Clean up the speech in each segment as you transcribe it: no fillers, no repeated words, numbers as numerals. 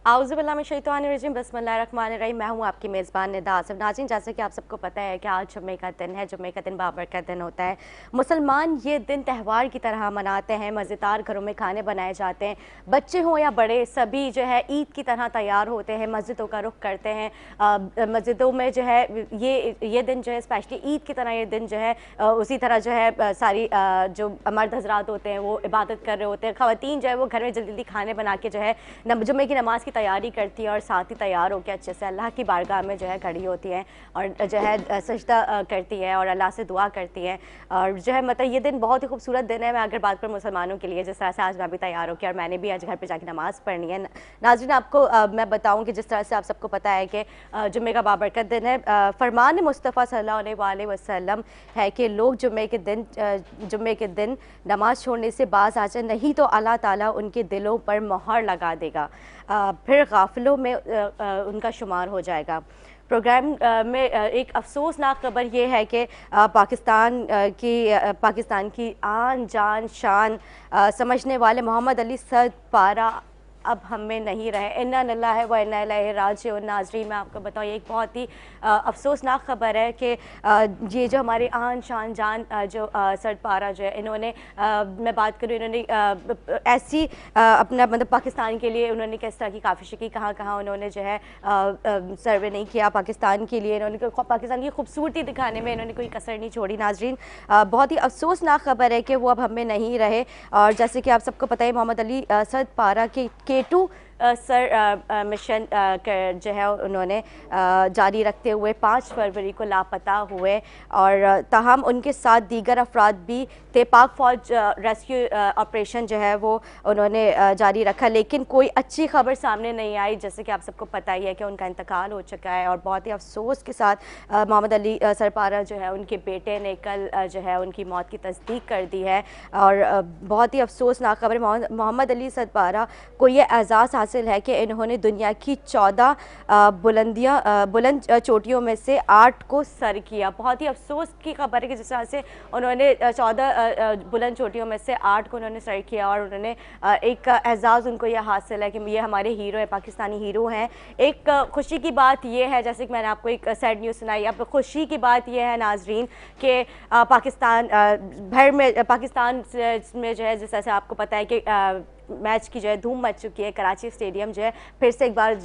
आउज़ुबिल्लाहिमिनश्शैतानिर्रजीम बिस्मिल्लाहिर्रहमानिर्रहीम। मैं हूँ आपकी मेज़बान निदा आसिफ। नाज़रीन, जैसे कि आप सबको पता है कि आज जुम्मे का दिन है। जुम्मे का दिन बाबर का दिन होता है। मुसलमान ये दिन त्यौहार की तरह मनाते हैं। मज़ेदार घरों में खाने बनाए जाते हैं। बच्चे हों या बड़े, सभी जो है ईद की तरह तैयार होते हैं, मस्जिदों का रुख करते हैं। मस्जिदों में जो है ये दिन जो है स्पेशली ईद की तरह ये दिन जो है उसी तरह जो है सारी जो मर्द हज़रात होते हैं वो इबादत कर रहे होते हैं। ख़वातीन जो है वो घर में जल्दी जल्दी खाने बना के जो है जुम्मे की नमाज़ की तैयारी करती है और साथ ही तैयार होकर अच्छे से अल्लाह की बारगाह में जो है खड़ी होती हैं और जो है सजदा करती है और अल्लाह से दुआ करती हैं। और जो है मतलब ये दिन बहुत ही खूबसूरत दिन है। मैं अगर बात करूँ मुसलमानों के लिए, जिस तरह से आज मैं भी तैयार होकर, और मैंने भी आज घर पे जाके नमाज़ पढ़नी है। नाज़रीन, आपको मैं बताऊँ कि जिस तरह से आप सबको पता है कि जुम्मे का बाबरकत दिन है। फरमान मुस्तफ़ा सल्लल्लाहु अलैहि वसल्लम है कि लोग जुम्मे के दिन नमाज़ छोड़ने से बाज़ आ जाए, नहीं तो अल्लाह ताला उनके दिलों पर मोहर लगा देगा, फिर गाफिलों में उनका शुमार हो जाएगा। प्रोग्राम में एक अफसोसनाक खबर ये है कि पाकिस्तान की आन जान शान समझने वाले मोहम्मद अली सद पारा अब हम में नहीं रहे। इन्ना लिल्लाहि व इन्ना इलैहि राजिऊन। नाज़रीन, मैं आपको बताऊँ, ये एक बहुत ही अफसोसनाक ख़बर है कि ये जो हमारे आन शान जान जो सद पारा जो है, इन्होंने मैं बात करूँ, इन्होंने ऐसी अपना मतलब पाकिस्तान के लिए उन्होंने किस तरह की काविशें की, कहाँ कहाँ उन्होंने जो है सर्वे नहीं किया पाकिस्तान के लिए। इन्होंने पाकिस्तान की खूबसूरती दिखाने में इन्होंने कोई कसर नहीं छोड़ी। नाज़रीन, बहुत ही अफसोसनाक खबर है कि वो अब हम में नहीं रहे। और जैसे कि आप सबको पता है, मोहम्मद अली सद पारा के K2 सर मिशन जो है उन्होंने जारी रखते हुए 5 फरवरी को लापता हुए, और ताहम उनके साथ दीगर अफराद भी थे। पाक फ़ौज रेस्क्यू ऑपरेशन जो है वो उन्होंने जारी रखा, लेकिन कोई अच्छी खबर सामने नहीं आई। जैसे कि आप सबको पता ही है कि उनका इंतकाल हो चुका है, और बहुत ही अफसोस के साथ मोहम्मद अली सरपारा जो है, उनके बेटे ने कल जो है उनकी मौत की तस्दीक कर दी है। और बहुत ही अफसोसनाक खबर, मोहम्मद अली सरपारा को ये एजाज़ हासिल है कि इन्होंने दुनिया की 14 बुलंद चोटियों में से 8 को सर किया। बहुत ही अफसोस की खबर है कि जिस तरह से उन्होंने 14 बुलंद चोटियों में से 8 को उन्होंने सर किया, और उन्होंने एक एजाज़ उनको यह हासिल है कि ये हमारे हीरो हैं, पाकिस्तानी हीरो हैं। एक खुशी की बात यह है, जैसे कि मैंने आपको एक सैड न्यूज़ सुनाई, अब खुशी की बात यह है नाजरीन कि पाकिस्तान में जो है, जिस तरह से आपको पता है कि मैच की जो है धूम मच चुकी है, कराची स्टेडियम जो है फिर से एक बार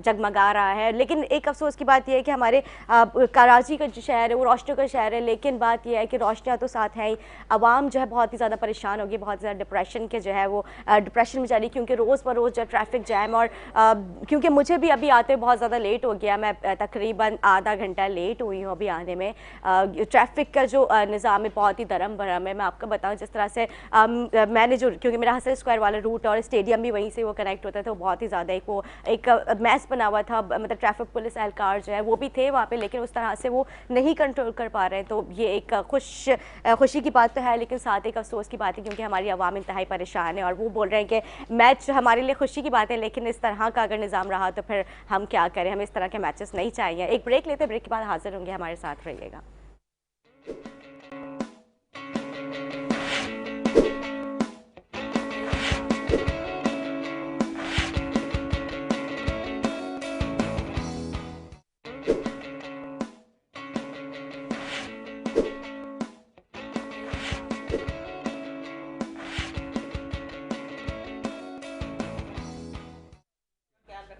जगमगा रहा है। लेकिन एक अफसोस की बात यह है कि हमारे कराची का जो शहर है वो रोशनियों का शहर है, लेकिन बात यह है कि रोशनियाँ तो साथ हैं ही, आवाम जो है बहुत ही ज़्यादा परेशान होगी, बहुत ज़्यादा डिप्रेशन के जो है वो डिप्रेशन में जा रही, क्योंकि रोज़ ब रोज़ जो ट्रैफिक जैम, और क्योंकि मुझे भी अभी आते बहुत ज़्यादा लेट हो गया, मैं तकरीबन आधा घंटा लेट हुई हूँ अभी आने में। ट्रैफिक का जो निज़ाम है बहुत ही दरम भरम है। मैं आपको बताऊँ, जिस तरह से मैंने जो, क्योंकि मेरा हसन स्क्वायर वाला रूट और स्टेडियम भी वहीं से वो कनेक्ट होता था, तो बहुत ही ज़्यादा एक मैस बना हुआ था। मतलब ट्रैफिक पुलिस एहलकार जो है वो भी थे वहाँ पे, लेकिन उस तरह से वो नहीं कंट्रोल कर पा रहे हैं। तो ये एक खुशी की बात तो है, लेकिन साथ एक अफसोस की बात है, क्योंकि हमारी आवाम इंतहाई परेशान है, और वो बोल रहे हैं कि मैच हमारे लिए खुशी की बात है, लेकिन इस तरह का अगर निज़ाम रहा तो फिर हम क्या करें, हमें इस तरह के मैचेस नहीं चाहिए। एक ब्रेक लेते, ब्रेक के बाद हाजिर होंगे, हमारे साथ रहिएगा।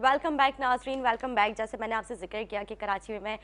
वेलकम बैक नाज़रीन, वेलकम बैक। जैसे मैंने आपसे जिक्र किया कि कराची में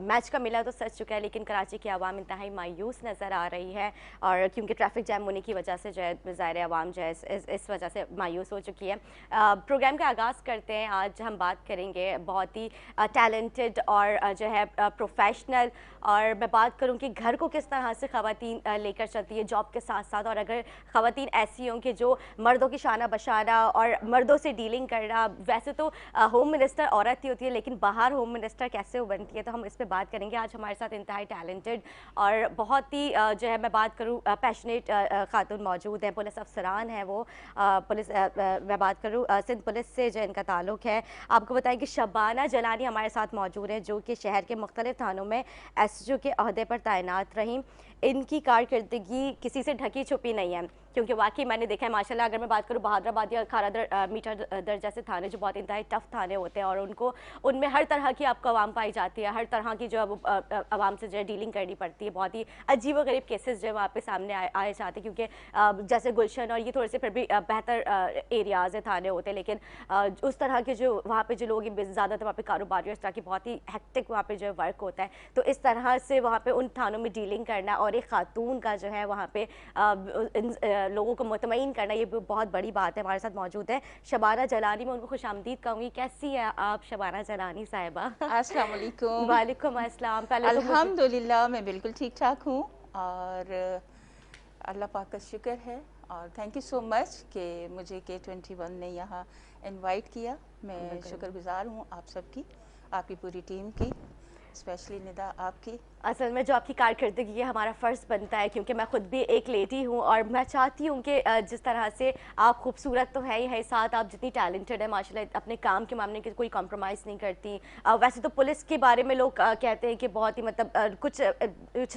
मैच का मिला तो सच चुका है, लेकिन कराची की आवाम इंतहाई मायूस नज़र आ रही है, और क्योंकि ट्रैफिक जैम होने की वजह से जो है ज़ाहिर आवाम जो है इस वजह से मायूस हो चुकी है। प्रोग्राम का आगाज़ करते हैं। आज हम बात करेंगे बहुत ही टैलेंटेड और जो है प्रोफेशनल, और मैं बात करूँ कि घर को किस तरह से ख़वातीन लेकर चलती है जॉब के साथ साथ, और अगर ख़वातीन ऐसी हों कि जो मर्दों की शाना बशाना और मर्दों से डीलिंग करना, वैसे तो होम मिनिस्टर औरत ही होती है, लेकिन बाहर होम मिनिस्टर कैसे वो बनती है, तो हम इस पे बात करेंगे। आज हमारे साथ इंतहाई टैलेंटेड और बहुत ही जो है मैं बात करूँ पैशनेट खातून मौजूद हैं, पुलिस अफसरान हैं वो। पुलिस मैं बात करूँ सिंध पुलिस से जो इनका ताल्लुक है। आपको बताएं कि शबाना जलानी हमारे साथ मौजूद हैं, जो कि शहर के मुख्तलिफ थानों में SHO के अहदे पर तैनात रहीं। इनकी कारकर्दगी किसी से ढकी छुपी नहीं है, क्योंकि वाकई मैंने देखा है माशाल्लाह, अगर मैं बात करूँ बहादुराबाद या खारा मीठा दर जैसे थाने जो बहुत इंतहाई टफ थाने होते हैं, और उनको उनमें हर तरह की आपको आवाम पाई जाती है, हर तरह की जो आवाम से जो है डीलिंग करनी पड़ती है। बहुत ही अजीब व गरीब केसेस जो है वहाँ पे सामने आए जाते हैं, क्योंकि जैसे गुलशन और ये थोड़े से फिर भी बेहतर एरियाज़ है, थाने होते हैं, लेकिन उस तरह के जो वहाँ पे जो लोग ज़्यादातर वहाँ पे कारोबारी, इस तरह की बहुत ही हेक्टिक वहाँ पे जो है वर्क होता है। तो इस तरह से वहाँ पे उन थानों में डीलिंग करना और एक खातून का जो है वहाँ पे लोगों को मुतमईन करना, ये बहुत बड़ी बात है। हमारे साथ मौजूद है शबाना जलानी, मैं उनको खुशामदीद कहूँगी। कैसी है आप शबाना जलानी साहिबा? अस्सलाम वालेकुम। वालेकुम अस्सलाम। पहले तो मुझे अल्हम्दुलिल्लाह मैं बिल्कुल ठीक ठाक हूँ, और अल्लाह पाक का शुक्र है, और थैंक यू सो मच कि मुझे K21 ने यहाँ इनवाइट किया। मैं शुक्रगुजार हूँ आप सबकी, आपकी पूरी टीम की, स्पेशली निदा आपकी। असल में जो आपकी कारकर्दगी है हमारा फ़र्ज़ बनता है, क्योंकि मैं ख़ुद भी एक लेडी हूँ और मैं चाहती हूँ कि जिस तरह से आप खूबसूरत तो है ही है, साथ आप जितनी टैलेंटेड है माशाल्लाह, अपने काम के मामले में कोई कॉम्प्रोमाइज़ नहीं करती। वैसे तो पुलिस के बारे में लोग कहते हैं कि बहुत ही मतलब कुछ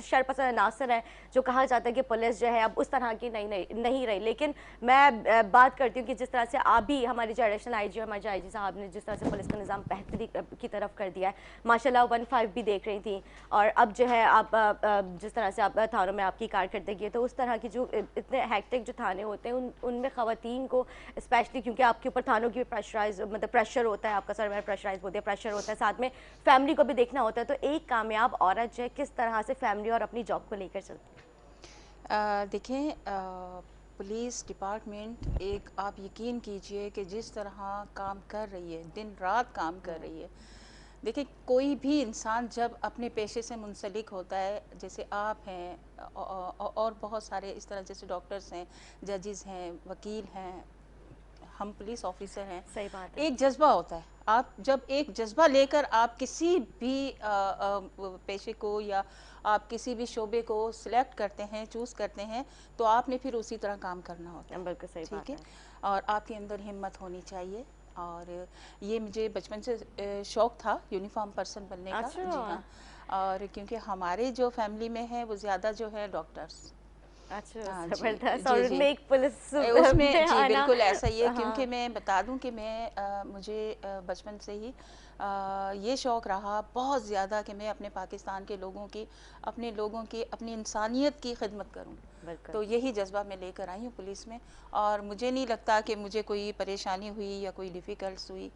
शरपसंद अनासर हैं जो कहा जाता है कि पुलिस जो है अब उस तरह की नहीं रही। लेकिन मैं बात करती हूँ कि जिस तरह से आप भी, हमारे जो एडिशनल IG और हमारे जो IG साहब ने जिस तरह से पुलिस का निज़ाम बेहतरी की तरफ कर दिया है माशाल्लाह, 15 भी देख रही थी, और अब जो है आप जिस तरह से आप थानों में आपकी कारकर्दगी है, तो उस तरह की जो इतने हेक्टिक जो थाने होते हैं उनमें ख़वातीन को स्पेशली, क्योंकि आपके ऊपर थानों की प्रेशराइज मतलब प्रेशर होता है, आपका सर में प्रेशराइज होती है, प्रेशर होता है, साथ में फैमिली को भी देखना होता है। तो एक कामयाब औरत जो है किस तरह से फैमिली और अपनी जॉब को लेकर चलती है? देखें, पुलिस डिपार्टमेंट एक, आप यकीन कीजिए कि जिस तरह काम कर रही है, दिन रात काम कर रही है। देखिए, कोई भी इंसान जब अपने पेशे से मुंसलिक होता है, जैसे आप हैं और बहुत सारे इस तरह, जैसे डॉक्टर्स हैं, जजेस हैं, वकील हैं, हम पुलिस ऑफिसर हैं, सही बात है। एक जज्बा होता है। आप जब एक जज्बा लेकर आप किसी भी पेशे को या आप किसी भी शोबे को सिलेक्ट करते हैं, चूज़ करते हैं, तो आपने फिर उसी तरह काम करना होता है। बिल्कुल सही ठीक बात है, है। और आपके अंदर हिम्मत होनी चाहिए। और ये मुझे बचपन से शौक़ था यूनिफॉर्म पर्सन बनने का। जी अच्छा हाँ, और क्योंकि हमारे जो फैमिली में है वो ज़्यादा जो है डॉक्टर्स। अच्छा, हाँ जी, ज़बरदस्त। और जी, जी। उनमें एक पुलिस उसमें में जी, आना। बिल्कुल ऐसा ही है, क्योंकि हाँ। मैं बता दूं कि मुझे बचपन से ही ये शौक़ रहा बहुत ज़्यादा कि मैं अपने पाकिस्तान के लोगों की, अपने लोगों की, अपनी इंसानियत की खिदमत करूं। बिल्कुल। तो यही जज्बा मैं लेकर आई हूँ पुलिस में, और मुझे नहीं लगता कि मुझे कोई परेशानी हुई या कोई डिफ़िकल्ट्स हुई।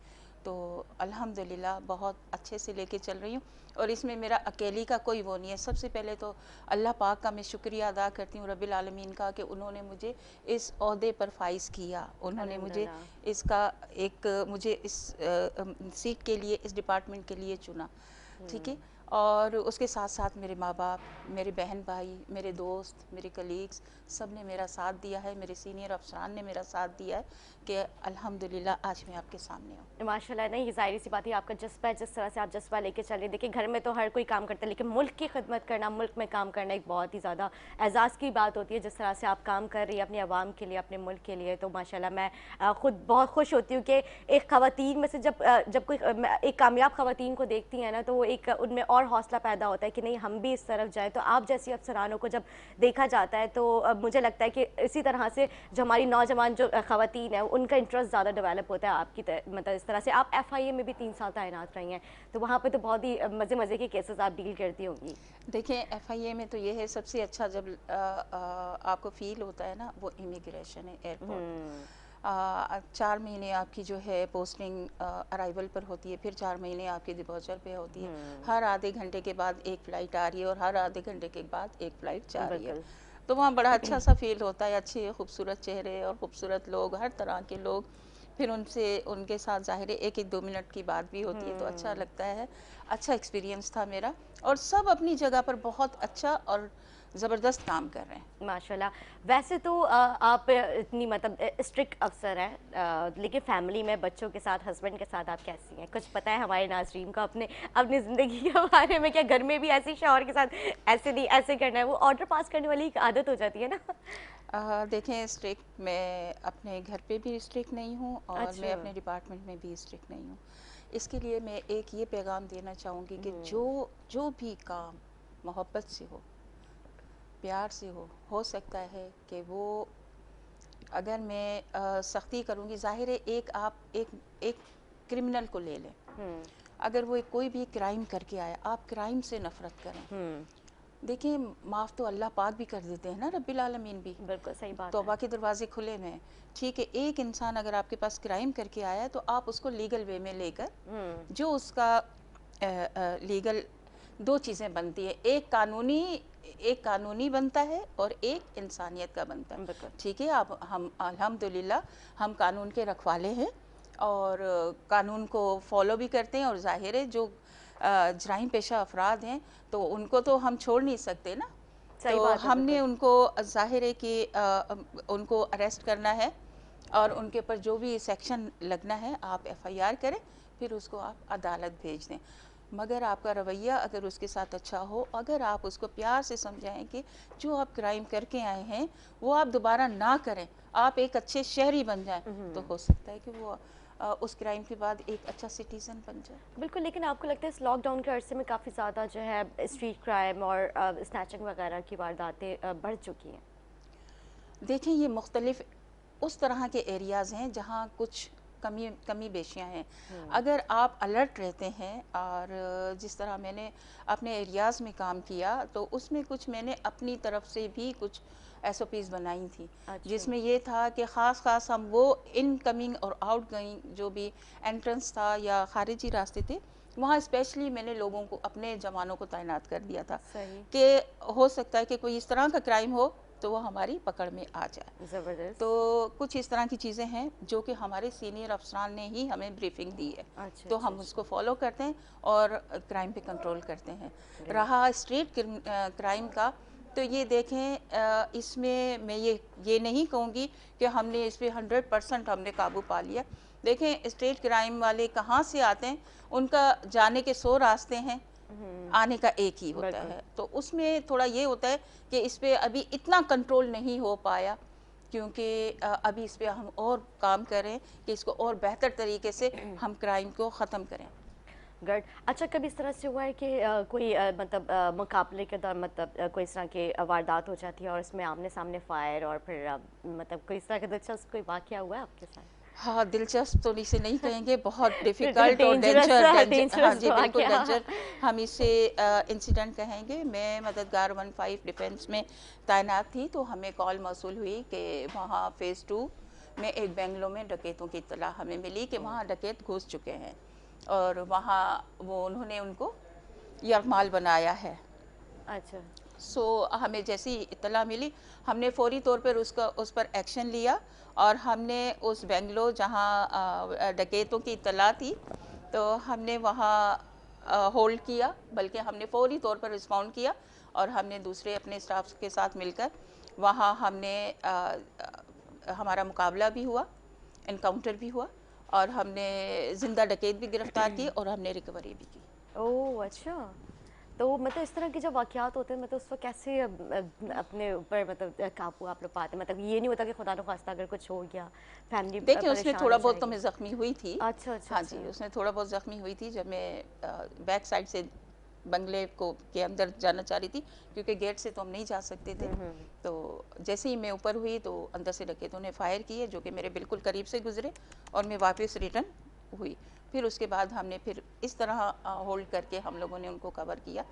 तो अल्हम्दुलिल्लाह बहुत अच्छे से लेके चल रही हूँ, और इसमें मेरा अकेली का कोई वो नहीं है। सबसे पहले तो अल्लाह पाक का मैं शुक्रिया अदा करती हूँ, रब्बिल आलमीन का, कि उन्होंने मुझे इस ओहदे पर फाइज किया, उन्होंने मुझे अल्हम्दुलिल्लाह। इसका मुझे इस सीट के लिए, इस डिपार्टमेंट के लिए चुना। ठीक है, और उसके साथ साथ मेरे माँ बाप, मेरे बहन भाई, मेरे दोस्त, मेरे कलीग्स, सब ने मेरा साथ दिया है, मेरे सीनियर अफसरान ने मेरा साथ दिया है कि अल्हम्दुलिल्लाह आज मैं आपके सामने हूँ। माशाल्लाह, नहीं ज़ाहिर सी बात है, आपका जज्बा है, जिस तरह से आप जज्बा लेके चल रहे हैं। देखिए, घर में तो हर कोई काम करता है, लेकिन मुल्क की खिदमत करना, मुल्क में काम करना एक बहुत ही ज़्यादा एजाज़ की बात होती है। जिस तरह से आप काम कर रही है अपनी आवाम के लिए, अपने मुल्क के लिए, तो माशाल्लाह मैं ख़ुद बहुत खुश होती हूँ कि एक ख़वातीन में से जब कोई एक कामयाब ख़वातीन को देखती हैं ना, तो वो एक उनमें और हौसला पैदा होता है कि नहीं, हम भी इस तरफ जाएँ। तो आप जैसी अफसरानों को जब देखा जाता है, तो मुझे लगता है कि इसी तरह से जो हमारी नौजवान जो ख़वातीन हैं, उनका इंटरेस्ट ज़्यादा डेवलप होता है आपकी मतलब इस तरह से। आप FIA में भी 3 साल तैनात रही हैं, तो वहाँ पे तो बहुत ही मज़े के केसेस आप डील करती होंगी। देखिए, FIA में तो ये है, सबसे अच्छा जब आपको फील होता है ना, वो इमिग्रेशन है, एयरपोर्ट। 4 महीने आपकी जो है पोस्टिंग अराइवल पर होती है, फिर 4 महीने आपकी डिपॉज़िट पे होती है। हर आधे घंटे के बाद एक फ़्लाइट आ रही है, और हर आधे घंटे के बाद एक फ़्लाइट जा रही है। बिल्कुल। तो वहाँ बड़ा अच्छा सा फील होता है, अच्छे खूबसूरत चेहरे और खूबसूरत लोग, हर तरह के लोग। फिर उनसे, उनके साथ ज़ाहिर है 1-1 2 मिनट की बात भी होती है, तो अच्छा लगता है। अच्छा एक्सपीरियंस था मेरा, और सब अपनी जगह पर बहुत अच्छा और ज़बरदस्त काम कर रहे हैं। माशाल्लाह। वैसे तो आप इतनी मतलब स्ट्रिक्ट अफ़सर हैं, लेकिन फैमिली में बच्चों के साथ, हस्बैंड के साथ आप कैसी हैं? कुछ पता है हमारे नाज़रीन को अपने अपनी ज़िंदगी के बारे में? क्या घर में भी ऐसे ही शौहर के साथ ऐसे नहीं, ऐसे करना है, वो ऑर्डर पास करने वाली एक आदत हो जाती है ना? देखें, स्ट्रिक्ट मैं अपने घर पे भी स्ट्रिक्ट नहीं हूँ, और मैं अच्छा। अपने डिपार्टमेंट में भी स्ट्रिक्ट नहीं हूँ। इसके लिए मैं एक ये पैगाम देना चाहूँगी कि जो जो भी काम मोहब्बत से हो, प्यार से हो सकता है कि वो अगर मैं सख्ती करूँगी, ज़ाहिर है आप एक क्रिमिनल को ले लें, अगर वो कोई भी क्राइम करके आया, आप क्राइम से नफ़रत करें। देखिए, माफ़ तो अल्लाह पाक भी कर देते हैं ना, रब्बिल आलमीन भी। बिल्कुल सही बात तौबा है। के दरवाजे खुले में हैं। ठीक है, एक इंसान अगर आपके पास क्राइम करके आया है, तो आप उसको लीगल वे में लेकर, जो उसका लीगल, दो चीज़ें बनती है, एक कानूनी बनता है और एक इंसानियत का बनता है। बिल्कुल। ठीक है, आप हम अल्हम्दुलिल्लाह हम कानून के रखवाले हैं और कानून को फॉलो भी करते हैं, और ज़ाहिर है जो जराइम पेशा अफराद हैं तो उनको तो हम छोड़ नहीं सकते ना। सही तो बात है, हमने बिल्कुल। उनको, ज़ाहिर है कि उनको अरेस्ट करना है और उनके ऊपर जो भी सेक्शन लगना है आप एफआईआर करें, फिर उसको आप अदालत भेज दें। मगर आपका रवैया अगर उसके साथ अच्छा हो, अगर आप उसको प्यार से समझाएं कि जो आप क्राइम करके आए हैं वो आप दोबारा ना करें, आप एक अच्छे शहरी बन जाएं, तो हो सकता है कि वो उस क्राइम के बाद एक अच्छा सिटीज़न बन जाए। बिल्कुल, लेकिन आपको लगता है इस लॉकडाउन के अरसे में काफ़ी ज़्यादा जो है स्ट्रीट क्राइम और स्नैचिंग वगैरह की वारदातें बढ़ चुकी हैं? देखें, ये मुख्तलिफ उस तरह के एरियाज़ हैं जहाँ कुछ कमी बेशियाँ हैं। अगर आप अलर्ट रहते हैं, और जिस तरह मैंने अपने एरियाज़ में काम किया, तो उसमें कुछ मैंने अपनी तरफ से भी कुछ एसओपीज़ बनाई थी, अच्छा। जिसमें ये था कि ख़ास हम वो इनकमिंग और आउटगोइंग जो भी एंट्रेंस था या खारिजी रास्ते थे, वहाँ स्पेशली मैंने लोगों को, अपने जवानों को तैनात कर दिया था सही। कि हो सकता है कि कोई इस तरह का क्राइम हो तो वो हमारी पकड़ में आ जाए। ज़बरदस्त। तो कुछ इस तरह की चीज़ें हैं जो कि हमारे सीनियर अफसरान ने ही हमें ब्रीफिंग दी है, अच्छा, तो अच्छा, हम अच्छा। उसको फॉलो करते हैं और क्राइम पे कंट्रोल करते हैं। ग्रेट। रहा स्ट्रीट क्राइम का, तो ये देखें, इसमें मैं ये नहीं कहूँगी कि हमने इस पे 100% हमने काबू पा लिया। देखें, स्ट्रीट क्राइम वाले कहाँ से आते हैं, उनका जाने के 100 रास्ते हैं, आने का एक ही होता बिल्कुल। है। तो उसमें थोड़ा ये होता है कि इस पे अभी इतना कंट्रोल नहीं हो पाया, क्योंकि अभी इस पे हम और काम करें कि इसको और बेहतर तरीके से हम क्राइम को ख़त्म करें। गुड। अच्छा, कभी इस तरह से हुआ है कि कोई मतलब मुकाबले के दौरान मतलब कोई इस तरह की वारदात हो जाती है और इसमें आमने-सामने फायर और फिर मतलब कोई इस तरह का दिलचस्प कोई वाक़या हुआ है आपके साथ? हाँ, दिलचस्प तो इसे नहीं कहेंगे, बहुत फिर डिफ़िकल्ट और डेंजरस हाँ डेंजरस जी, बिल्कुल वाक़या। डेंजर, हम इसे इंसिडेंट कहेंगे। मैं मददगार 15 डिफेंस में तैनात थी, तो हमें कॉल मौसूल हुई कि वहाँ फ़ेज़ 2 में एक बेंगलो में डकैतों की इत्तला हमें मिली कि वहाँ डकैत घुस चुके हैं और वहाँ वो उन्होंने उनको यरमाल बनाया है। अच्छा। हमें जैसी इत्तला मिली, हमने फ़ौरी तौर पर उस पर एक्शन लिया और हमने उस बेंगलो जहाँ डकैतों की इत्तला थी, तो हमने वहाँ होल्ड किया, बल्कि हमने फ़ौरी तौर पर रिस्पॉन्ड किया और हमने दूसरे अपने स्टाफ के साथ मिलकर वहाँ हमने हमारा मुकाबला भी हुआ, एनकाउंटर भी हुआ और हमने ज़िंदा डकैत भी गिरफ्तार किए और हमने रिकवरी भी की। ओह! अच्छा। तो मतलब इस तरह के जब वाक़यात होते हैं मतलब उस वक़्त कैसे अपने ऊपर मतलब काबू आप लोग पाते हैं? मतलब ये नहीं होता कि खुदा न ख़ास्ता अगर कुछ हो गया, फैमिली देखिए, उसमें परेशान थोड़ा हो बहुत तो जाएगी? मैं ज़ख्मी हुई थी। अच्छा, अच्छा, हाँ जी, अच्छा। उसमें थोड़ा बहुत ज़ख्मी हुई थी जब मैं बैक साइड से बंगले को के अंदर जाना चाह रही थी, क्योंकि गेट से तो हम नहीं जा सकते थे। तो जैसे ही मैं ऊपर हुई तो अंदर से डकैतों ने फायर किए, जो कि मेरे बिल्कुल करीब से गुजरे और मैं वापस रिटर्न हुई। फिर उसके बाद हमने फिर इस तरह होल्ड करके हम लोगों ने उनको कवर किया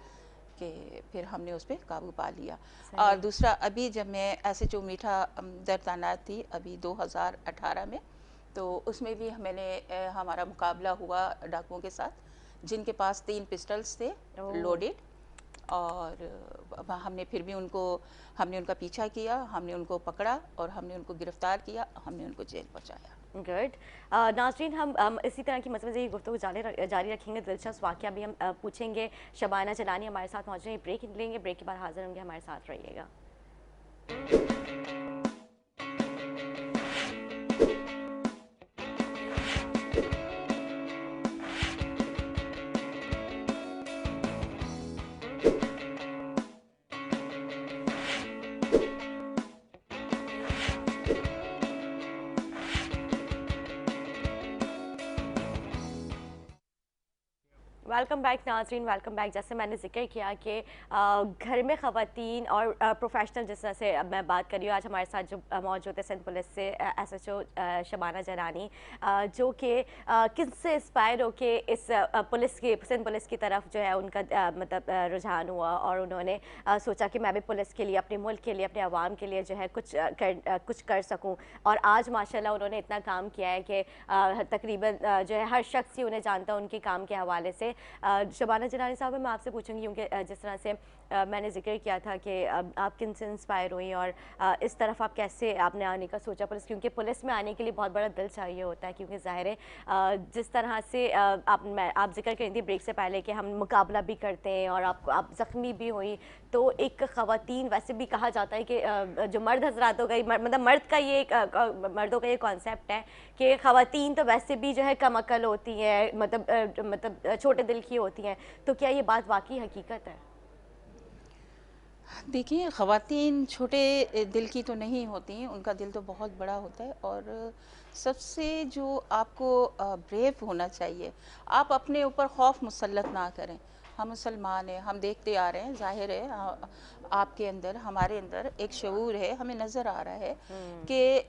कि फिर हमने उस पर काबू पा लिया। और सही। दूसरा, अभी जब मैं ऐसे जो मीठा दर तैनात थी अभी 2018 में, तो उसमें भी मैंने हमारा मुकाबला हुआ डाकुओं के साथ, जिनके पास 3 पिस्टल्स थे ओह! लोडेड, और हमने फिर भी हमने उनका पीछा किया, हमने उनको पकड़ा और हमने उनको गिरफ्तार किया, हमने उनको जेल पहुंचाया। गुड। नाज़रीन, हम इसी तरह की मज़े की गुफ्तगू जारी रखेंगे, दिलचस्प वाक़या भी हम पूछेंगे। शबाना जलानी हमारे साथ मौजूद हैं, ब्रेक लेंगे, ब्रेक के बाद हाज़िर होंगे, हमारे साथ रहिएगा। वेलकम बैक नाज़रीन, वेलकम बैक। जैसे मैंने ज़िक्र किया कि घर में ख़वातीन और प्रोफेशनल, जिस तरह से अब मैं बात कर रही हूँ, आज हमारे साथ जो मौजूद है सिंध पुलिस से एसएचओ शबाना जलानी, जो कि किससे इंस्पायर होके इस पुलिस की सिंध पुलिस की तरफ जो है उनका मतलब रुझान हुआ और उन्होंने सोचा कि मैं भी पुलिस के लिए, अपने मुल्क के लिए, अपने आवाम के लिए जो है कुछ कर सकूँ। और आज माशाल्लाह उन्होंने इतना काम किया है कि तकरीबन जो है हर शख्स ही उन्हें जानता है उनके काम के हवाले से। शबाना जलानी साहब, मैं आपसे पूछूंगी क्योंकि जिस तरह से मैंने जिक्र किया था कि आप किन से इंस्पायर हुई और इस तरफ आप कैसे आपने आने का सोचा पुलिस, क्योंकि पुलिस में आने के लिए बहुत बड़ा दिल चाहिए होता है, क्योंकि ज़ाहिर है जिस तरह से आप जिक्र करी थी ब्रेक से पहले कि हम मुकाबला भी करते हैं और आप ज़ख्मी भी हुई, तो एक ख़वातीन, वैसे भी कहा जाता है कि जो मर्द हजरातों का मतलब मर्द का ये एक मर्दों का ये कॉन्सेप्ट है कि ख़वातीन तो वैसे भी जो है कम अकल होती है, मतलब छोटे दिल की होती हैं, तो क्या ये बात वाकई हकीकत है? देखिए, ख़वातीन छोटे दिल की तो नहीं होती हैं, उनका दिल तो बहुत बड़ा होता है। और सबसे जो आपको ब्रेव होना चाहिए, आप अपने ऊपर खौफ मुसल्लत ना करें। हम मुसलमान हैं, हम देखते आ रहे हैं, ज़ाहिर है आपके अंदर, हमारे अंदर एक शऊर है, हमें नज़र आ रहा है कि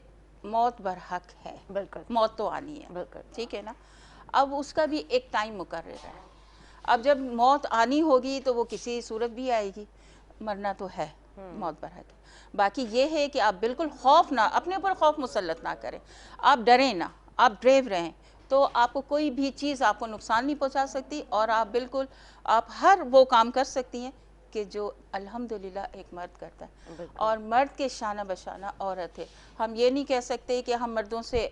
मौत बरहक है, बिल्कुल, मौत तो आनी है, बिल्कुल। ठीक है ना। अब उसका भी एक टाइम मुकर्रर है। अब जब मौत आनी होगी तो वो किसी सूरत भी आएगी, मरना तो है, मौत पर है। बाकी ये है कि आप बिल्कुल खौफ ना, अपने ऊपर खौफ मुसल्लत ना करें, आप डरें ना, आप ब्रेव रहें, तो आपको कोई भी चीज़ आपको नुकसान नहीं पहुंचा सकती। और आप बिल्कुल, आप हर वो काम कर सकती हैं कि जो अल्हम्दुलिल्लाह एक मर्द करता है, बिल्कुल। और मर्द के शाना बशाना औरत है। हम ये नहीं कह सकते कि हम मर्दों से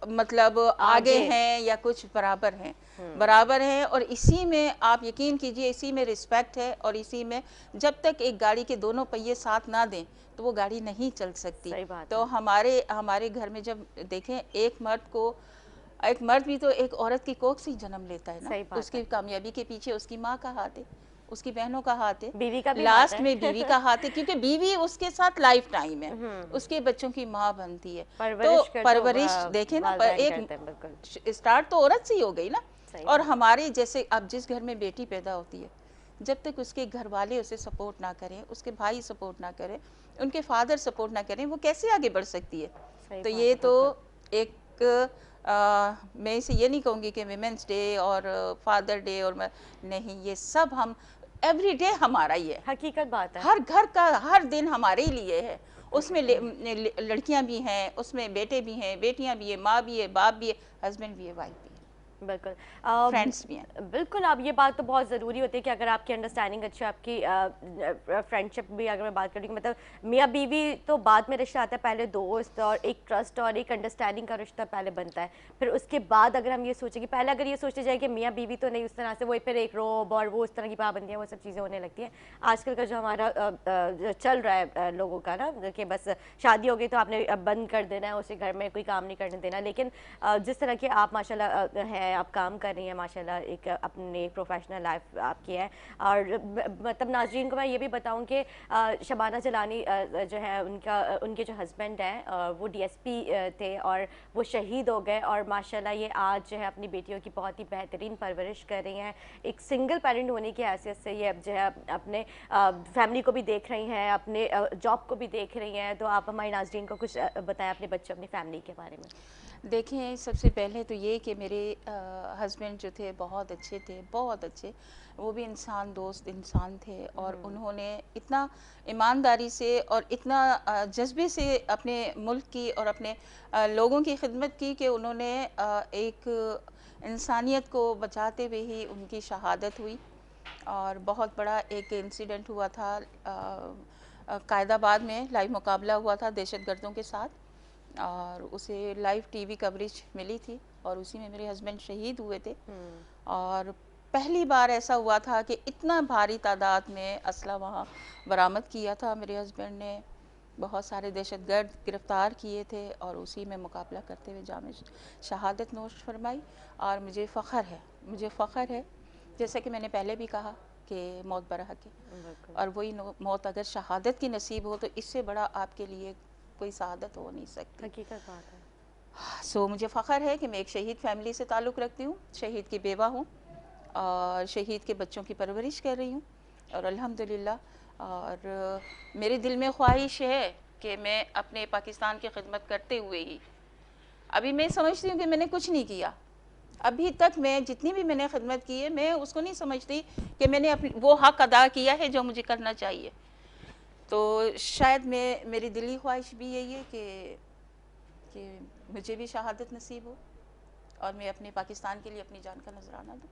मतलब आगे हैं या कुछ, बराबर हैं, बराबर हैं। और इसी में आप यकीन कीजिए, इसी में रिस्पेक्ट है, और इसी में जब तक एक गाड़ी के दोनों पहिए साथ ना दें तो वो गाड़ी नहीं चल सकती। सही बात तो है। हमारे घर में जब देखें, एक मर्द भी तो एक औरत की कोख से ही जन्म लेता है ना, सही बात उसकी है। कामयाबी के पीछे उसकी माँ का हाथ है, उसकी बहनों का हाथ है, बीवी का भी हाथ लास्ट है। में बीवी का हाथ है, क्योंकि बीवी उसके साथ लाइफ टाइम है, उसके बच्चों की माँ बनती है। तो परवरिश कर तो परवरिश देखे ना, वालिदैन एक करते हैं, बिल्कुल। स्टार्ट तो औरत से ही हो गई ना। सही और बात है। हमारे जैसे, अब जिस घर में बेटी पैदा होती है, जब तक उसके घर वाले उसे सपोर्ट ना करें, उसके भाई सपोर्ट ना करें, उनके फादर सपोर्ट ना करें, वो कैसे आगे बढ़ सकती है। सही तो बात ये है, तो बिल्कुल। एक मैं इसे ये नहीं कहूँगी कि विमेंस डे और फादर डे और नहीं, ये सब हम एवरी डे हमारा ही है। हकीकत बात है। हर घर का हर दिन हमारे ही लिए है। उसमें लड़कियां भी हैं, उसमें बेटे भी हैं, बेटियां भी हैं, माँ भी है, बाप भी है, हस्बैंड भी है, वाइफ भी है, बिल्कुल। फ्रेंड्स भी हैं। बिल्कुल, अब ये बात तो बहुत ज़रूरी होती है कि अगर आपकी अंडरस्टैंडिंग अच्छी है, आपकी फ्रेंडशिप भी अगर मैं बात करूँ, मतलब मियाँ बीवी तो बाद में रिश्ता आता है, पहले दोस्त और एक ट्रस्ट और एक अंडरस्टैंडिंग का रिश्ता पहले बनता है। फिर उसके बाद अगर हम ये सोचें कि पहले अगर ये सोचा जाए कि मियाँ बीवी तो नहीं, उस तरह से वही फिर एक रोब और वो उस तरह की पाबंदियाँ, वो सब चीज़ें होने लगती हैं। आजकल का जो हमारा चल रहा है लोगों का ना, कि बस शादी हो गई तो आपने बंद कर देना है, उसे घर में कोई काम नहीं करने देना। लेकिन जिस तरह के आप माशाल्लाह हैं, आप काम कर रही हैं माशाल्लाह, एक अपनी प्रोफेशनल लाइफ आपकी है। और मतलब नाज़रीन को मैं ये भी बताऊं कि शबाना जलानी जो है, उनके जो हस्बैंड हैं वो डीएसपी थे और वो शहीद हो गए। और माशाल्लाह ये आज जो है अपनी बेटियों की बहुत ही बेहतरीन परवरिश कर रही हैं। एक सिंगल पेरेंट होने की हैसियत से ये अब जो है अपने फैमिली को भी देख रही हैं, अपने जॉब को भी देख रही हैं। तो आप हमारे नाज़रीन को कुछ बताएं अपने बच्चों, अपनी फैमिली के बारे में। देखें, सबसे पहले तो ये कि मेरे हस्बैंड जो थे बहुत अच्छे थे, बहुत अच्छे। वो भी इंसान दोस्त इंसान थे, और उन्होंने इतना ईमानदारी से और इतना जज्बे से अपने मुल्क की और अपने लोगों की खिदमत की कि उन्होंने एक इंसानियत को बचाते हुए ही उनकी शहादत हुई। और बहुत बड़ा एक इंसिडेंट हुआ था, कायदाबाद में लाइव मुकाबला हुआ था दहशतगर्दों के साथ, और उसे लाइव टीवी कवरेज मिली थी, और उसी में मेरे हस्बैंड शहीद हुए थे। और पहली बार ऐसा हुआ था कि इतना भारी तादाद में असला वहाँ बरामद किया था मेरे हस्बैंड ने, बहुत सारे दहशतगर्द गिरफ्तार किए थे, और उसी में मुकाबला करते हुए जाम शहादत नोश फरमाई। और मुझे फ़ख्र है, जैसा कि मैंने पहले भी कहा कि मौत बरहक है, और वही मौत अगर शहादत की नसीब हो तो इससे बड़ा आपके लिए कोई शहादत हो नहीं सकती। हकीकत बात है। सो मुझे फ़ख्र है कि मैं एक शहीद फैमिली से ताल्लुक़ रखती हूँ, शहीद की बेवा हूँ, और शहीद के बच्चों की परवरिश कर रही हूँ और अल्हम्दुलिल्लाह। और मेरे दिल में ख्वाहिश है कि मैं अपने पाकिस्तान की खिदमत करते हुए ही, अभी मैं समझती हूँ कि मैंने कुछ नहीं किया अभी तक, मैं जितनी भी मैंने खिदमत की है मैं उसको नहीं समझती कि मैंने अपनी वो हक अदा किया है जो मुझे करना चाहिए। तो शायद मैं, मेरी दिली ख्वाहिश भी यही है कि मुझे भी शहादत नसीब हो और मैं अपने पाकिस्तान के लिए अपनी जान का नजराना दूँ।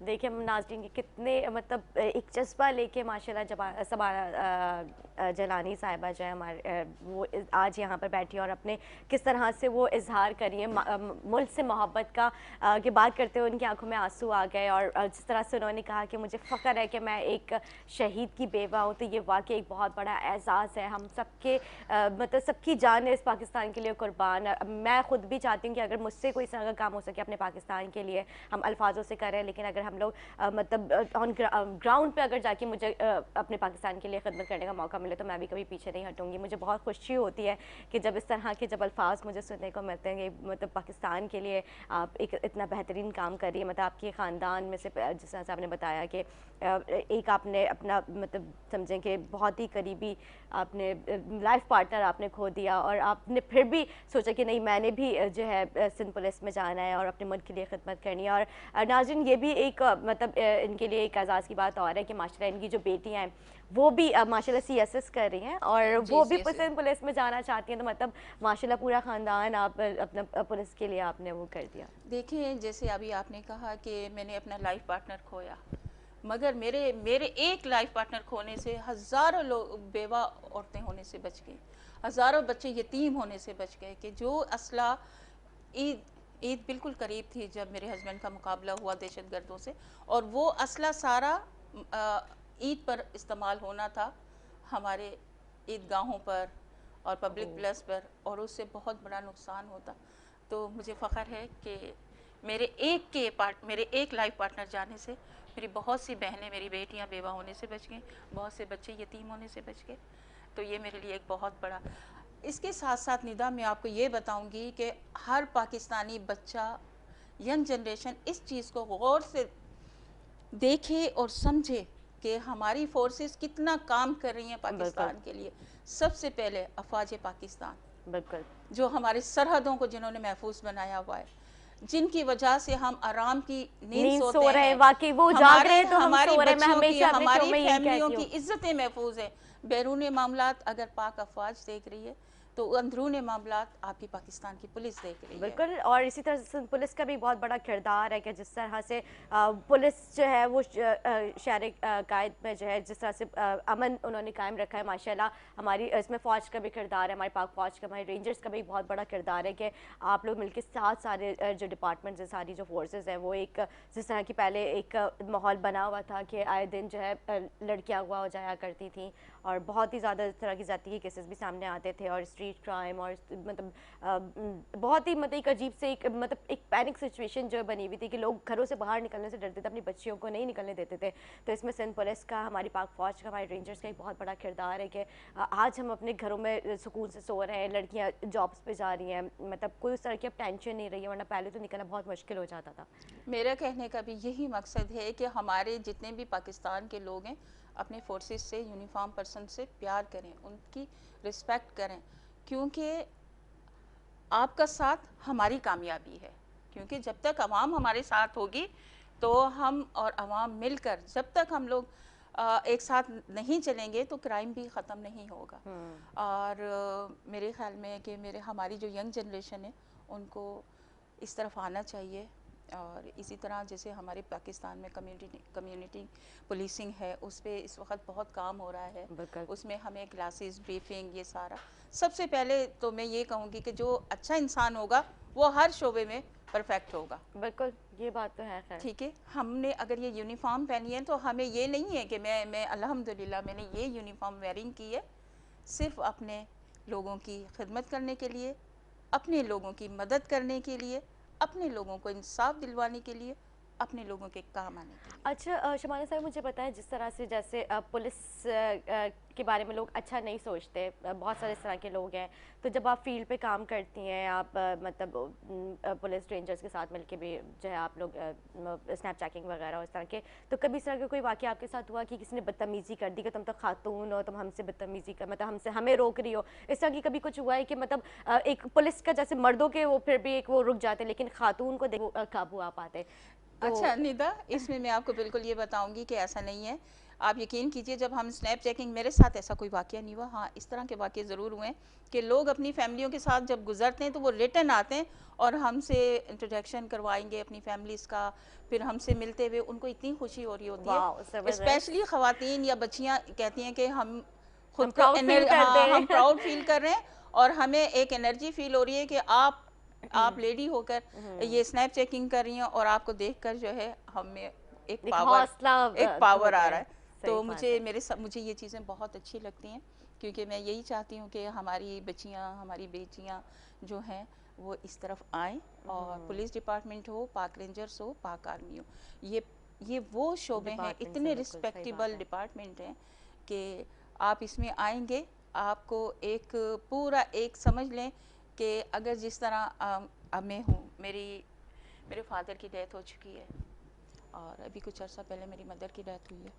देखिए हम नाज़रीन के कितने मतलब एक जज्बा लेके माशाल्लाह सबारा जलानी साहिबा जो है हमारे वो आज यहाँ पर बैठी और अपने किस तरह से वो इजहार करी है मुल्क से मोहब्बत का की बात करते हुए उनकी आंखों में आंसू आ गए। और जिस तरह से उन्होंने कहा कि मुझे फ़ख्र है कि मैं एक शहीद की बेवा हूँ, तो ये वाकई एक बहुत बड़ा एहसास है। हम सबके मतलब सबकी जान है इस पाकिस्तान के लिए कुर्बान। मैं ख़ुद भी चाहती हूँ कि अगर मुझसे कोई इस तरह का काम हो सके अपने पाकिस्तान के लिए, हम अल्फाजों से करें, लेकिन अगर हम लोग मतलब ऑन ग्राउंड पे अगर जाके मुझे अपने पाकिस्तान के लिए खिदमत करने का मौका मिले तो मैं भी कभी पीछे नहीं हटूंगी। मुझे बहुत खुशी होती है कि जब इस तरह के जब अल्फाज मुझे सुनने को मिलते हैं कि मतलब पाकिस्तान के लिए आप एक इतना बेहतरीन काम कर रही है। मतलब आपके ख़ानदान में से जिस तरह से आपने बताया कि एक आपने अपना मतलब समझें कि बहुत ही करीबी आपने लाइफ पार्टनर आपने खो दिया और आपने फिर भी सोचा कि नहीं मैंने भी जो है सिंध पुलिस में जाना है और अपने मुल्क के लिए खिदमत करनी है। और नाज़रीन ये भी एक मतलब इनके लिए एक एजाज़ की बात और है कि माशाल्लाह इनकी जो बेटियां हैं वो भी माशाल्लाह CSS कर रही हैं और वो भी सिंध पुलिस में जाना चाहती हैं। तो मतलब माशाल्लाह पूरा ख़ानदान आप अपना पुलिस के लिए आपने वो कर दिया। देखिए जैसे अभी आपने कहा कि मैंने अपना लाइफ पार्टनर खोया, मगर मेरे मेरे एक लाइफ पार्टनर खोने से हज़ारों लोग बेवा औरतें होने से बच गई, हज़ारों बच्चे यतीम होने से बच गए। कि जो असला ईद ईद बिल्कुल करीब थी जब मेरे हस्बैंड का मुकाबला हुआ दहशतगर्दों से, और वो असला सारा ईद पर इस्तेमाल होना था, हमारे ईदगाहों पर और पब्लिक प्लेस पर, और उससे बहुत बड़ा नुकसान होता। तो मुझे फ़ख्र है कि मेरे एक लाइफ पार्टनर जाने से मेरी बहुत सी बहनें, मेरी बेटियां बेवा होने से बच गईं, बहुत से बच्चे यतीम होने से बच गए। तो ये मेरे लिए एक बहुत बड़ा। इसके साथ साथ निदा मैं आपको ये बताऊंगी कि हर पाकिस्तानी बच्चा, यंग जनरेशन इस चीज़ को गौर से देखे और समझे कि हमारी फोर्सेस कितना काम कर रही हैं पाकिस्तान के लिए। सबसे पहले अफवाज पाकिस्तान, बिल्कुल, जो हमारी सरहदों को जिन्होंने महफूज बनाया हुआ है, जिनकी वजह से हम आराम की नींद सोते रहे हैं। हैं, वाकई वो जाग रहे हैं तो हम हमारी सो रहे हैं। मैं बच्चियों की, हमेशा अपने शो हमारी में यही फैमिलियों कहती की हूँ। इज्जतें महफूज है। बैरून मामलात अगर पाक अफवाज देख रही है तो अंदरून मामलात आपकी पाकिस्तान की पुलिस देख रही है। बिल्कुल, और इसी तरह से पुलिस का भी बहुत बड़ा किरदार है कि जिस तरह से पुलिस जो है वो शहर कायद में जो है जिस तरह से अमन उन्होंने कायम रखा है माशाल्लाह। हमारी इसमें फ़ौज का भी किरदार है, हमारी पाक फ़ौज का, हमारे रेंजर्स का भी बहुत बड़ा किरदार है कि आप लोग मिलकर साथ सारे जो डिपार्टमेंट्स हैं, सारी जो फोर्सेस हैं, वो एक जिस तरह की पहले एक माहौल बना हुआ था कि आए दिन जो है लड़कियाँ अगवा हो जाया करती थी और बहुत ही ज़्यादा इस तरह की जाती के केसेस भी सामने आते थे और स्ट्रीट क्राइम और मतलब बहुत ही मतलब एक अजीब से एक मतलब एक पैनिक सिचुएशन जो बनी हुई थी कि लोग घरों से बाहर निकलने से डरते थे, अपनी बच्चियों को नहीं निकलने देते थे। तो इसमें सिंध पुलिस का, हमारी पाक फ़ौज का, हमारे रेंजर्स का एक बहुत बड़ा किरदार है कि आज हम अपने घरों में सुकून से सो रहे हैं, लड़कियाँ जॉब्स पे जा रही हैं, मतलब कोई उस तरह की अब टेंशन नहीं रही है, वरना पहले तो निकलना बहुत मुश्किल हो जाता था। मेरा कहने का भी यही मकसद है कि हमारे जितने भी पाकिस्तान के लोग हैं अपने फोर्सेस से, यूनिफॉर्म पर्सन से प्यार करें, उनकी रिस्पेक्ट करें, क्योंकि आपका साथ हमारी कामयाबी है। क्योंकि जब तक अवाम हमारे साथ होगी तो हम और अवाम मिलकर, जब तक हम लोग एक साथ नहीं चलेंगे तो क्राइम भी ख़त्म नहीं होगा। और मेरे ख्याल में कि हमारी जो यंग जनरेशन है उनको इस तरफ आना चाहिए। और इसी तरह जैसे हमारे पाकिस्तान में कम्युनिटी पुलिसिंग है, उस पर इस वक्त बहुत काम हो रहा है। उसमें हमें क्लासेस, ब्रीफिंग, ये सारा। सबसे पहले तो मैं ये कहूँगी कि जो अच्छा इंसान होगा वो हर शोबे में परफेक्ट होगा। बिल्कुल, ये बात तो है। ठीक है, हमने अगर ये यूनिफॉर्म पहनी है तो हमें ये नहीं है कि मैं अल्हम्दुलिल्लाह मैंने ये यूनिफॉर्म वेयरिंग की है सिर्फ अपने लोगों की खिदमत करने के लिए, अपने लोगों की मदद करने के लिए, अपने लोगों को इंसाफ दिलवाने के लिए, अपने लोगों के काम आने के लिए। अच्छा शबाना साहब, मुझे बताएं, जिस तरह से जैसे पुलिस के बारे में लोग अच्छा नहीं सोचते, बहुत सारे इस तरह के लोग हैं, तो जब आप फील्ड पे काम करती हैं, आप मतलब पुलिस रेंजर्स के साथ मिलके भी जो है आप लोग स्नैप चैकिंग वगैरह उस तरह के, तो कभी इस तरह का कोई वाक़या आपके साथ हुआ कि किसी ने बदतमीज़ी कर दी कि तुम तो खातून हो, तुम हमसे बदतमीज़ी कर, मतलब हमसे हमें रोक रही हो, इस तरह की कभी कुछ हुआ है कि मतलब एक पुलिस का जैसे मर्दों के वो फिर भी एक वो रुक जाते, लेकिन खातून को देखो काबू आ पाते, तो अच्छा निदा, इसमें मैं आपको बिल्कुल ये बताऊंगी कि ऐसा नहीं है। आप यकीन कीजिए, जब हम स्नैप चेकिंग, मेरे साथ ऐसा कोई वाक़या नहीं हुआ। हाँ, इस तरह के वाक़ये ज़रूर हुए हैं कि लोग अपनी फैमिलियों के साथ जब गुजरते हैं तो वो रिटर्न आते हैं और हमसे इंट्रोडक्शन करवाएंगे अपनी फैमिलीज़ का, फिर हमसे मिलते हुए उनको इतनी खुशी हो रही होती वाह है। ज़बरदस्त। स्पेशली ख़वातीन या बच्चियाँ कहती हैं कि हम हम खुद को प्राउड फील करते हाँ, हम हैं। प्राउड फील कर रहे हैं और हमें एक एनर्जी फील हो रही है कि आप लेडी होकर ये स्नैप चेकिंग कर रही हैं और आपको देखकर जो है हमें एक एक पावर हौसला एक पावर होता आ है। रहा है। सही तो बात है। मुझे ये चीज़ें बहुत अच्छी लगती हैं, क्योंकि मैं यही चाहती हूँ कि हमारी बच्चियाँ, हमारी बेटियाँ जो हैं वो इस तरफ आएँ, और पुलिस डिपार्टमेंट हो, पाक रेंजर्स हो, पाक आर्मी हो, ये ये वो शोबे हैं, डिपार्टमेंट्स इतने हैं, बिल्कुल सही बात रिस्पेक्टेबल है। डिपार्टमेंट हैं कि आप इसमें आएंगे, आपको एक पूरा एक समझ लें कि अगर जिस तरह अब मैं हूँ, मेरे फादर की डेथ हो चुकी है और अभी कुछ अर्सा पहले मेरी मदर की डेथ हुई है,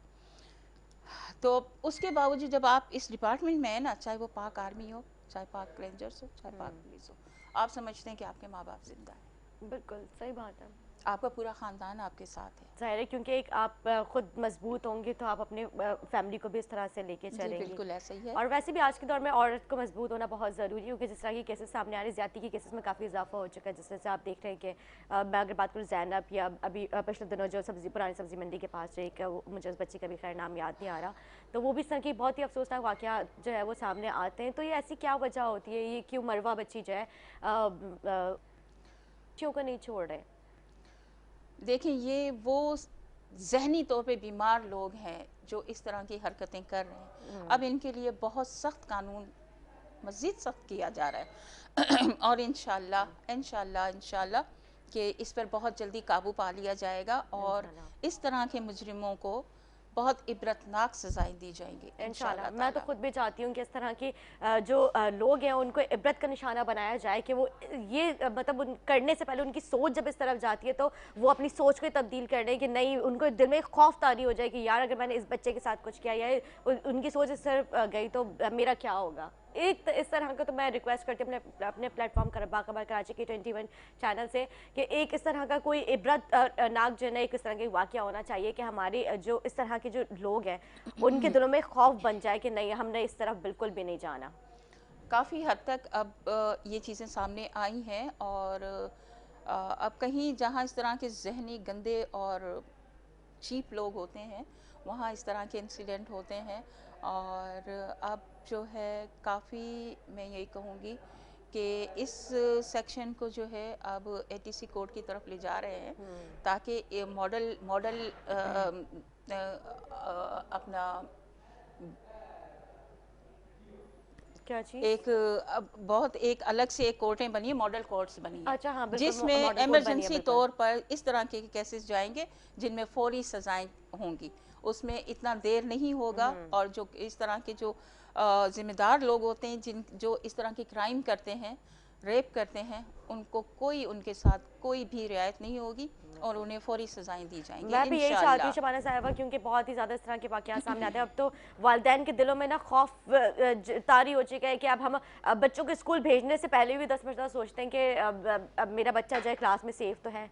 तो उसके बावजूद जब आप इस डिपार्टमेंट में है ना, चाहे वो पाक आर्मी हो, चाहे पाक रेंजर्स हो, चाहे पाक पुलिस हो, आप समझते हैं कि आपके माँ बाप जिंदा हैं, बिल्कुल सही बात है। आपका पूरा ख़ानदान आपके साथ है। ज़ाहिर है, क्योंकि एक आप खुद मजबूत होंगे तो आप अपने फैमिली को भी इस तरह से लेके जी चलेंगी। बिल्कुल ऐसा ही है। और वैसे भी आज के दौर में औरत को मजबूत होना बहुत ज़रूरी है, क्योंकि जिस तरह की केसेस सामने आ रहे हैं, ज़्यादती के केसेस में काफ़ी इजाफा हो चुका है। जिस तरह से आप देख रहे हैं कि मैं अगर बात करूँ ज़ैनब, या अभी पिछले दिनों जो पुरानी सब्ज़ी मंडी के पास एक मुझे उस बच्ची का भी खैर नाम याद नहीं आ रहा, तो वो भी इस तरह की बहुत ही अफसोसनाक वाक़या जो है वो सामने आते हैं। तो ये ऐसी क्या वजह होती है, ये क्यों मरवा बच्ची जो है बच्चियों को नहीं छोड़ रहे? देखें, ये वो जहनी तौर पे बीमार लोग हैं जो इस तरह की हरकतें कर रहे हैं। अब इनके लिए बहुत सख्त कानून मज़ीद सख्त किया जा रहा है और इंशाल्लाह इंशाल्लाह इंशाल्लाह कि इस पर बहुत जल्दी काबू पा लिया जाएगा और इंशाल्लाह। इस तरह के मुजरिमों को बहुत इबरतनाक सज़ाएं दी जाएंगी इंशाल्लाह, इंशाल्लाह मैं तो ताला। खुद भी चाहती हूँ कि इस तरह की जो लोग हैं उनको इबरत का निशाना बनाया जाए, कि वो ये मतलब करने से पहले उनकी सोच जब इस तरफ जाती है तो वो अपनी सोच को तब्दील कर दें, कि नहीं, उनको दिल में एक खौफ तारी हो जाए कि यार अगर मैंने इस बच्चे के साथ कुछ किया या उनकी सोच इस तरफ गई तो मेरा क्या होगा। एक इस तरह का तो मैं रिक्वेस्ट करती हूँ अपने अपने प्लेटफॉर्म बाखबर कराची के 21 चैनल से, कि एक इस तरह का कोई इबरत नाक जो है ना, एक इस तरह का वाक़या होना चाहिए कि हमारे जो इस तरह के जो लोग हैं उनके दिलों में खौफ बन जाए कि नहीं, हमने इस तरफ बिल्कुल भी नहीं जाना। काफ़ी हद तक अब ये चीज़ें सामने आई हैं और अब कहीं जहाँ इस तरह के जहनी गंदे और चीप लोग होते हैं वहाँ इस तरह के इंसिडेंट होते हैं। और अब जो है काफ़ी, मैं यही कहूँगी कि इस सेक्शन को जो है अब एटीसी कोड की तरफ ले जा रहे हैं, ताकि ये मॉडल मॉडल अपना क्या चीज़? एक अब बहुत एक अलग से एक कोर्टें बनी है, मॉडल कोर्ट्स बनी है, अच्छा, हाँ बिल्कुल, जिसमें मॉडल कोड बनी है इमरजेंसी बिल्कुल। तौर पर इस तरह के केसेस जाएंगे जिनमें फौरी सजाएं होंगी, उसमें इतना देर नहीं होगा। और जो इस तरह के जो जिम्मेदार लोग होते हैं, जो इस तरह के क्राइम करते हैं, रेप करते हैं, उनको कोई उनके साथ कोई भी रियायत नहीं होगी और उन्हें फौरी सज़ाएं दी जाएंगी मैं भी यही चाहती हूँ इंशाअल्लाह। शबाना साहिबा, क्योंकि बहुत ही ज़्यादा इस तरह के वाक़यात सामने आते हैं। अब तो वालिदैन के दिलों में ना खौफ तारी हो चुका है कि अब हम बच्चों को स्कूल भेजने से पहले भी 10 मरतबा सोचते हैं कि अब मेरा बच्चा जो है क्लास में सेफ तो है।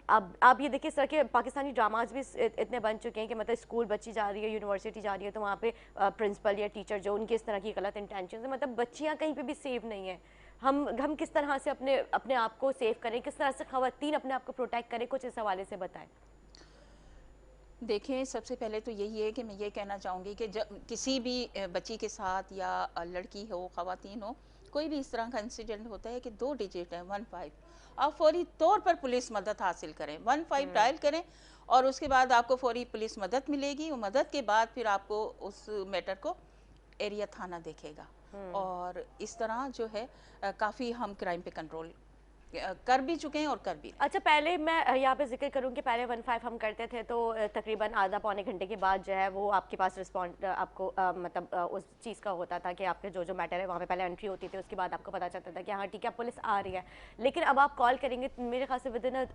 अब आप ये देखिए, इस तरह के पाकिस्तानी ड्रामाज भी इतने बन चुके हैं कि मतलब स्कूल बच्ची जा रही है, यूनिवर्सिटी जा रही है, तो वहाँ पे प्रिंसिपल या टीचर जो उनकी इस तरह की गलत इंटेंशन है, मतलब बच्चियाँ कहीं पे भी सेफ नहीं है। हम किस तरह से अपने अपने आप को सेव करें, किस तरह से ख़वातीन अपने आप को प्रोटेक्ट करें, कुछ इस हवाले से बताएं। देखें, सबसे पहले तो यही है कि मैं ये कहना चाहूँगी कि जब किसी भी बच्ची के साथ या लड़की हो, ख़वातीन हो, कोई भी इस तरह का इंसिडेंट होता है कि 2 डिजिट है 15, आप फौरी तौर पर पुलिस मदद हासिल करें, 15 डायल करें और उसके बाद आपको फौरी पुलिस मदद मिलेगी। वो मदद के बाद फिर आपको उस मैटर को एरिया थाना देखेगा और इस तरह जो है काफ़ी हम क्राइम पे कंट्रोल कर भी चुके हैं और कर भी रहे हैं। अच्छा, पहले मैं यहाँ पे जिक्र करूँ कि पहले 15 हम करते थे तो तकरीबन आधा पौने घंटे के बाद जो है वो आपके पास रिस्पॉन्ड आपको मतलब उस चीज़ का होता था कि आपके जो मैटर है वहाँ पे पहले एंट्री होती थी, उसके बाद आपको पता चलता था कि हाँ ठीक है पुलिस आ रही है। लेकिन अब आप कॉल करेंगे तो मेरे ख्याल से विद इन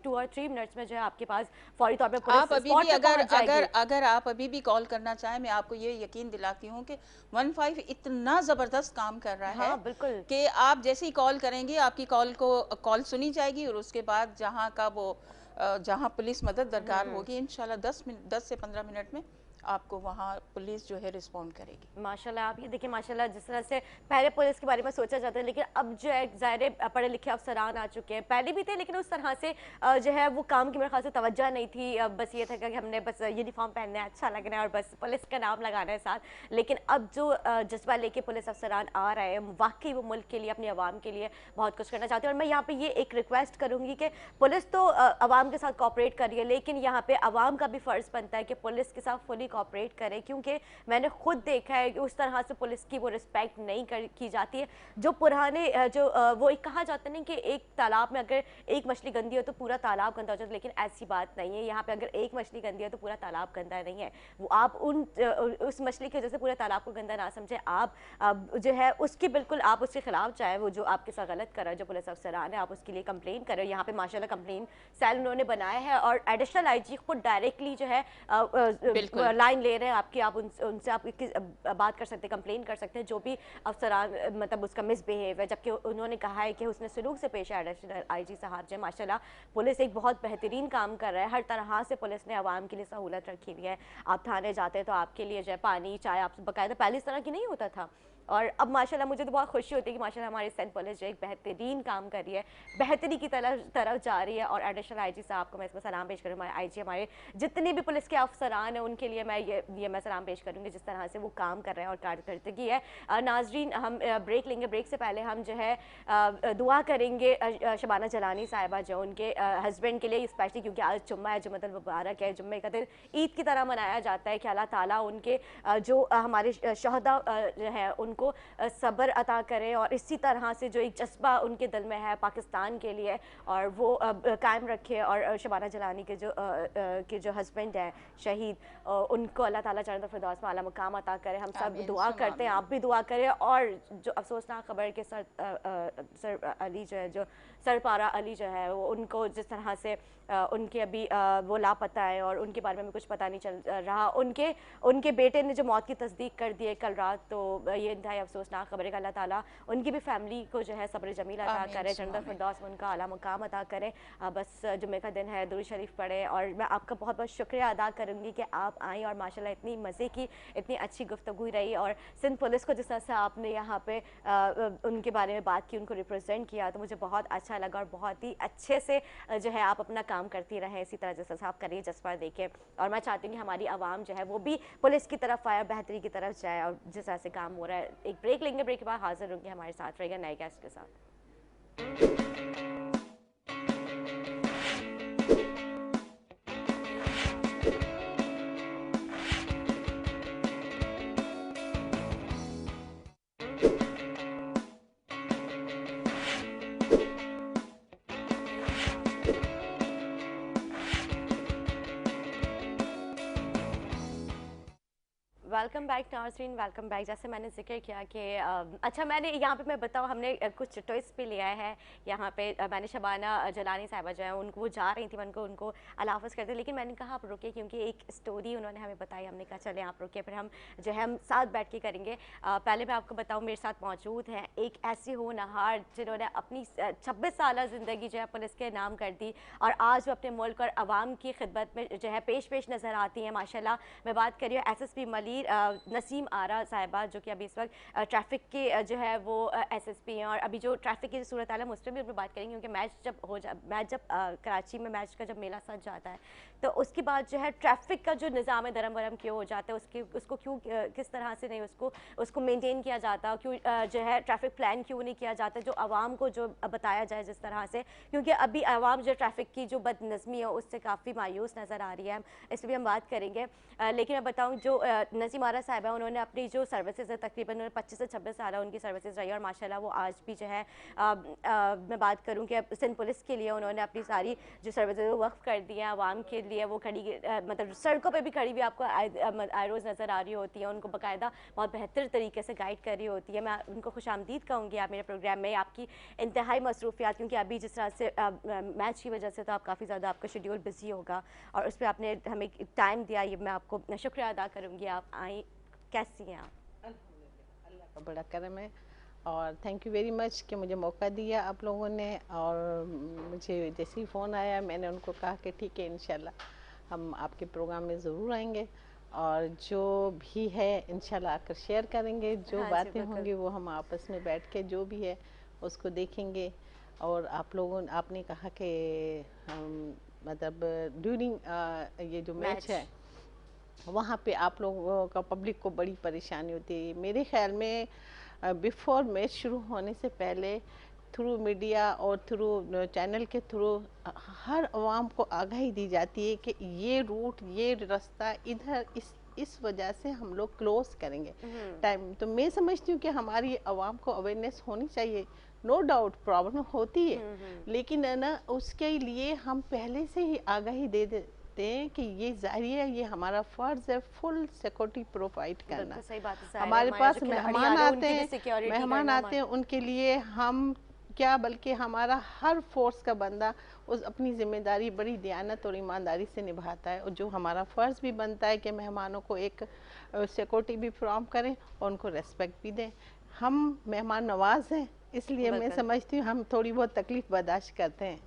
2 और 3 मिनट्स में जो है आपके पास फौरी तौर पर आप पुलिस अभी भी स्पॉट पे अगर पहुँच अगर जाएगी। अगर आप अभी भी कॉल करना चाहें, मैं आपको ये यकीन दिलाती हूँ कि 15 इतना ज़बरदस्त काम कर रहा है हाँ बिल्कुल। कि आप जैसे ही कॉल करेंगे, आपकी कॉल सुनी जाएगी और उसके बाद जहाँ पुलिस मदद दरकार होगी, इंशाल्लाह 10 से 15 मिनट में आपको वहाँ पुलिस जो है रिस्पॉन्ड करेगी। माशाल्लाह, आप ये देखिए माशाल्लाह जिस तरह से पहले पुलिस के बारे में सोचा जाता है, लेकिन अब जो है ज़ाहिर पढ़े लिखे अफसरान आ चुके हैं, पहले भी थे लेकिन उस तरह से जो है वो काम की मेरे ख्याल से तवज्जो नहीं थी। बस ये था कि हमने बस यूनिफॉर्म पहनना है, अच्छा लगना है और बस पुलिस का नाम लगाना है साथ। लेकिन अब जो जज्बा लेके पुलिस अफसरान आ रहे हैं, वाकई वो मुल्क के लिए, अपनी आवाम के लिए बहुत कुछ करना चाहते हैं। और मैं यहाँ पे ये एक रिक्वेस्ट करूँगी कि पुलिस तो आवाम के साथ कॉपरेट करिए, लेकिन यहाँ पे आवाम का भी फ़र्ज़ बनता है कि पुलिस के साथ फुली कॉपरेट करे, क्योंकि मैंने खुद देखा है कि उस तरह से पुलिस की वो रिस्पेक्ट नहीं की जाती है। जो पुराने वो एक कहा जाता नहीं कि एक तालाब में अगर एक मछली गंदी हो तो पूरा तालाब गंदा हो जाता है, लेकिन ऐसी बात नहीं है। यहाँ पे अगर एक मछली गंदी है तो पूरा तालाब गंदा नहीं है। वो आप उस मछली की वजह से पूरे तालाब को गंदा ना समझे। आप जो है उसकी बिल्कुल आप उसके खिलाफ चाहे, वो जो आपके साथ गलत कर रहा है, जो पुलिस अफसरान है, आप उसके लिए कंप्लेन करें। यहाँ पे माशाल्लाह कंप्लेन सेल उन्होंने बनाया है और एडिशनल आईजी खुद डायरेक्टली जो है बिल्कुल। लाइन ले रहे हैं आपकी, आप उनसे आप बात कर सकते हैं, कंप्लेन कर सकते हैं जो भी अफसरान मतलब उसका मिसबिहेव है। जबकि उन्होंने कहा है कि उसने सलूक से पेश आया एडिशनल आईजी साहब जो माशाल्लाह पुलिस एक बहुत बेहतरीन काम कर रहा है। हर तरह से पुलिस ने आवाम के लिए सहूलत रखी हुई है। आप थाने जाते हैं तो आपके लिए जो है पानी चाय आप बाकायदा, पहले इस तरह की नहीं होता था। और अब माशाल्लाह मुझे तो बहुत खुशी होती है कि माशाल्लाह हमारी सिंध पुलिस जो एक बेहतरीन काम कर रही है, बेहतरी की तरफ जा रही है। और एडिशनल आईजी साहब को मैं इसमें सलाम पेश करूँ। आईजी हमारे जितने भी पुलिस के अफसरान हैं उनके लिए मैं सलाम पेश करूँगी जिस तरह से वो काम कर रहे हैं और कारकर्दगी है। नाजरीन, हम ब्रेक लेंगे, ब्रेक से पहले हम जो है दुआ करेंगे शबाना जलानी साहिबा जो उनके हस्बैंड के लिए, स्पेशली क्योंकि आज जुम्मा है, जुम्मतुल मुबारक है। जुम्मे का दिन ईद की तरह मनाया जाता है कि अल्लाह ताला उनके जो हमारे शहदा जो है उनको सब्र अता करे और इसी तरह से जो एक जज्बा उनके दिल में है पाकिस्तान के लिए और वो कायम रखे। और शबाना जलानी के जो हस्बैंड है शहीद, उनको अल्लाह ताला जन्नत फिरदौस में आला मुकाम अता करे। हम सब दुआ करते हैं, आप भी दुआ करें। और जो अफसोसनाक खबर के सर अली जो है, जो सरपारा अली जो है, वो उनको जिस तरह से उनके अभी वो लापता है और उनके बारे में कुछ पता नहीं चल रहा। उनके बेटे ने जो मौत की तस्दीक कर दी है कल रात, तो ये इंतहाई अफसोसनाक खबर है कि अल्लाह ताला उनकी भी फैमिली को जो है सब्र जमील अता करे, जन्नत फिरदौस में उनका आला मुकाम अता करे। बस जुम्मे का दिन है, दुरूद शरीफ पढ़े। और मैं आपका बहुत बहुत शुक्रिया अदा करूँगी कि आप आई और माशाल्लाह इतनी मज़े की, इतनी अच्छी गुफ्तगू रही। और सिंध पुलिस को जिस तरह से आपने यहाँ पे उनके बारे में बात की, उनको रिप्रेजेंट किया, तो मुझे बहुत अच्छा लगा। और बहुत ही अच्छे से जो है आप अपना काम करती रहें इसी तरह जिस तरह से आप करिए, जज्बा देखें। और मैं चाहती हूँ कि हमारी आवाम जो है वो भी पुलिस की तरफ आए, बेहतरी की तरफ जाए। और जिस तरह से काम हो रहा है, एक ब्रेक लेंगे, ब्रेक के बाद हाजिर होंगे, हमारे साथ रहेगा नए गेस्ट के साथ। वेलकम बैक नाज़रीन, वेलकम बैक। जैसे मैंने जिक्र किया कि अच्छा मैंने यहाँ पे मैं बताऊँ, हमने कुछ ट्विस्ट भी लिया है यहाँ पे। मैंने शबाना जलानी साहिबा जो है उनको, वो जा रही थी, मैं उनको अल्लाह हाफ़िज़ करते, लेकिन मैंने कहा आप रुके, क्योंकि एक स्टोरी उन्होंने हमें बताई। हमने कहा चले आप रुके, फिर हम जो है हम साथ बैठ के करेंगे। पहले मैं आपको बताऊँ, मेरे साथ मौजूद हैं एक ऐसी होनहार जिन्होंने अपनी 26 साल ज़िंदगी जो है पुलिस के नाम कर दी और आज वो अपने मुल्क और आवाम की खिदमत में जो है पेश नज़र आती हैं माशाल्लाह। मैं बात कर रही हूँ SSP मलीर नसीम आरा साहिबा, जो कि अभी इस वक्त ट्रैफिक के जो है वो SSP हैं। और अभी जो ट्रैफिक की सूरत हाल है उस पर भी बात करेंगे, क्योंकि मैच जब कराची में मैच का जब मेला सज जाता है तो उसके बाद जो है ट्रैफिक का जो निज़ाम है धर्म भरम क्यों हो जाता है, उसको क्यों किस तरह से नहीं उसको मेनटेन किया जाता, क्यों जो है ट्रैफिक प्लान क्यों नहीं किया जाता, जो आवाम को जो बताया जाए जिस तरह से। क्योंकि अभी आवाम जो ट्रैफिक की जो बदनज़मी है उससे काफ़ी मायूस नज़र आ रही है, इस पर भी हम बात करेंगे। लेकिन मैं बताऊँ, जो नैन्सी मारा साहिबा, उन्होंने अपनी जो सर्विसेज है तकरीबन 25 से 26 साल उनकी सर्विसेज रही और माशाल्लाह वो आज भी जो है मैं बात करूँ कि सिंध पुलिस के लिए उन्होंने अपनी सारी जो सर्विसेज वक्फ कर दी हैं आवाम के लिए। वो खड़ी मतलब सड़कों पे भी खड़ी भी आपको आई रोज़ नज़र आ रही होती है, उनको बाकायदा बहुत बेहतर तरीके से गाइड कर रही होती है। मैं उनको खुशामदीद कहूँगी आप मेरे प्रोग्राम में। आपकी इंतहाई मसरूफियात, क्योंकि अभी जिस तरह से मैच की वजह से तो आप काफ़ी ज़्यादा आपका शेड्यूल बिजी होगा और उस पर आपने हमें टाइम दिया, ये मैं आपको शुक्रिया अदा करूँगी। आप आई, कैसी हैं आप? अल्हम्दुलिल्लाह, अल्लाह का बड़ा करम है और थैंक यू वेरी मच कि मुझे मौका दिया आप लोगों ने। और मुझे जैसे ही फ़ोन आया मैंने उनको कहा कि ठीक है इंशाल्लाह हम आपके प्रोग्राम में ज़रूर आएंगे और जो भी है इंशाल्लाह आकर शेयर करेंगे। जो हाँ जी, बातें बिल्कुल। होंगी वो हम आपस में बैठ के जो भी है उसको देखेंगे। और आप लोगों आपने कहा कि मतलब ड्यूरिंग ये जो मैच है वहाँ पे आप लोगों का पब्लिक को बड़ी परेशानी होती है। मेरे ख्याल में बिफोर मैच शुरू होने से पहले थ्रू मीडिया और थ्रू चैनल के थ्रू हर आवाम को आगाही दी जाती है कि ये रूट ये रास्ता इधर इस वजह से हम लोग क्लोज करेंगे टाइम। तो मैं समझती हूँ कि हमारी आवाम को अवेयरनेस होनी चाहिए। नो डाउट प्रॉब्लम होती है, लेकिन है ना उसके लिए हम पहले से ही आगाही दे देते हैं कि ये जाहिर है, ये हमारा फर्ज है फुल सिक्योरिटी प्रोवाइड करना। सही बात है, हमारे पास मेहमान आते हैं हैं उनके लिए हम क्या बल्कि हमारा हर फोर्स का बंदा उस अपनी जिम्मेदारी बड़ी दयानत और ईमानदारी से निभाता है। और जो हमारा फ़र्ज़ भी बनता है कि मेहमानों को एक सिक्योरिटी भी फ्राहम करें और उनको रेस्पेक्ट भी दें। हम मेहमान नवाज हैं, इसलिए मैं समझती हूँ हम थोड़ी बहुत तकलीफ़ बर्दाश्त करते हैं।